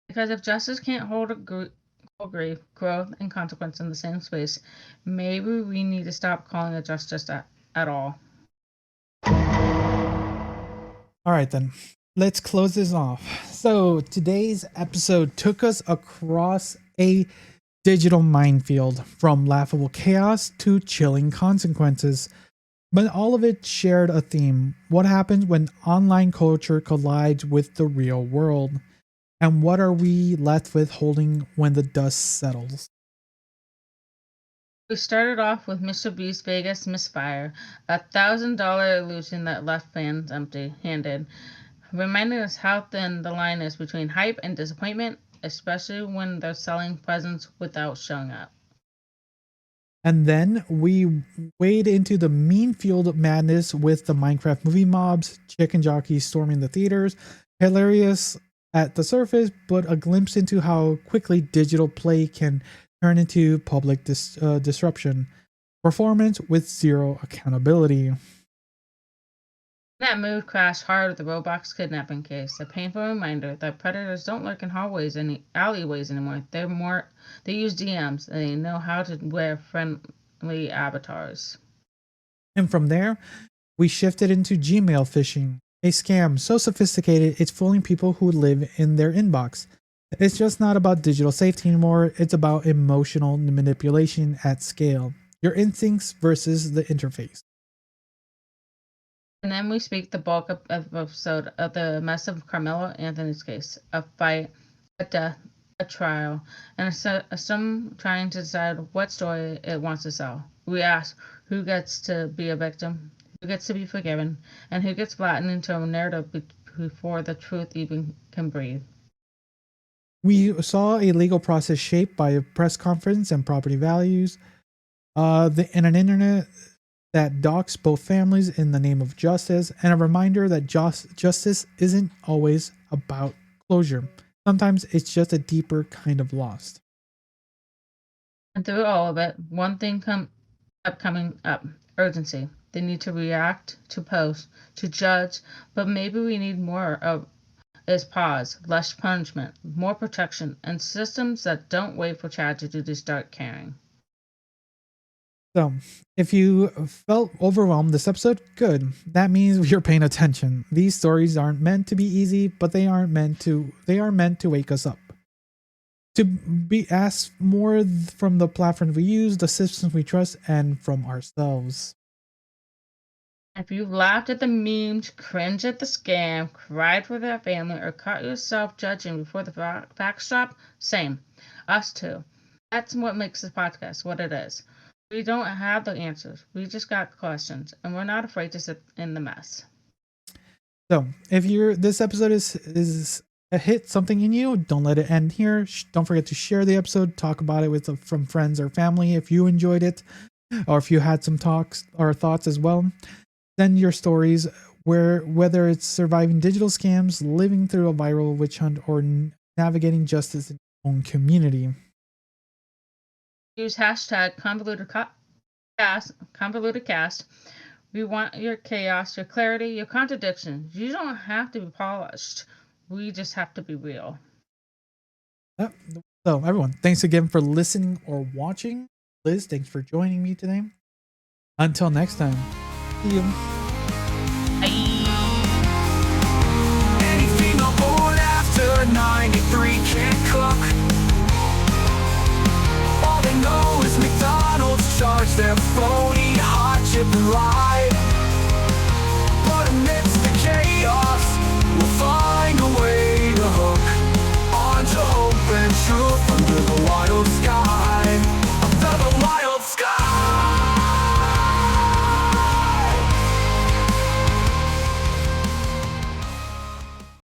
Because if justice can't hold grief, growth, and consequence in the same space, maybe we need to stop calling it justice at all. All right, then. Let's close this off. So today's episode took us across a digital minefield, from laughable chaos to chilling consequences. But all of it shared a theme. What happens when online culture collides with the real world? And what are we left with holding when the dust settles? We started off with MrBeast's Vegas Misfire, a $1,000 illusion that left fans empty-handed, reminding us how thin the line is between hype and disappointment, especially when they're selling presents without showing up. And then we wade into the meme field madness with the Minecraft movie mobs, Chicken Jockeys storming the theaters, hilarious at the surface, but a glimpse into how quickly digital play can turn into public disruption. Performance with zero accountability. That mood crashed hard with the Roblox kidnapping case, a painful reminder that predators don't lurk in hallways and alleyways anymore. They use DMs, and they know how to wear friendly avatars. And from there, we shifted into Gmail phishing, a scam so sophisticated it's fooling people who live in their inbox. It's just not about digital safety anymore, it's about emotional manipulation at scale. Your instincts versus the interface. And then we speak the bulk of episode of the mess of Karmelo Anthony's case, a fight, a death, a trial, and some trying to decide what story it wants to sell. We ask who gets to be a victim, who gets to be forgiven, and who gets flattened into a narrative before the truth even can breathe. We saw a legal process shaped by a press conference and property values, and an internet that docks both families in the name of justice, and a reminder that justice isn't always about closure. Sometimes it's just a deeper kind of lost. And through all of it, one thing kept coming up: urgency. They need to react, to post, to judge, but maybe we need more of is pause, less punishment, more protection, and systems that don't wait for tragedy to start caring. So, if you felt overwhelmed this episode, good. That means you're paying attention. These stories aren't meant to be easy, but they are meant to wake us up. To be asked more from the platforms we use, the systems we trust, and from ourselves. If you laughed at the memes, cringed at the scam, cried for their family, or caught yourself judging before the facts drop, same. Us too. That's what makes this podcast what it is. We don't have the answers. We just got questions, and we're not afraid to sit in the mess. So if this episode is a hit something in you, don't let it end here. Don't forget to share the episode, talk about it from friends or family if you enjoyed it, or if you had some talks or thoughts as well. Send your stories, whether it's surviving digital scams, living through a viral witch hunt, or navigating justice in your own community. Use hashtag convolutedcast. We want your chaos, your clarity, your contradictions. You don't have to be polished. We just have to be real. So everyone, thanks again for listening or watching. Liz, thanks for joining me today. Until next time, see you. Anything aboard after 93 can't cook. All they know is McDonald's charge their phony hot chip and lies.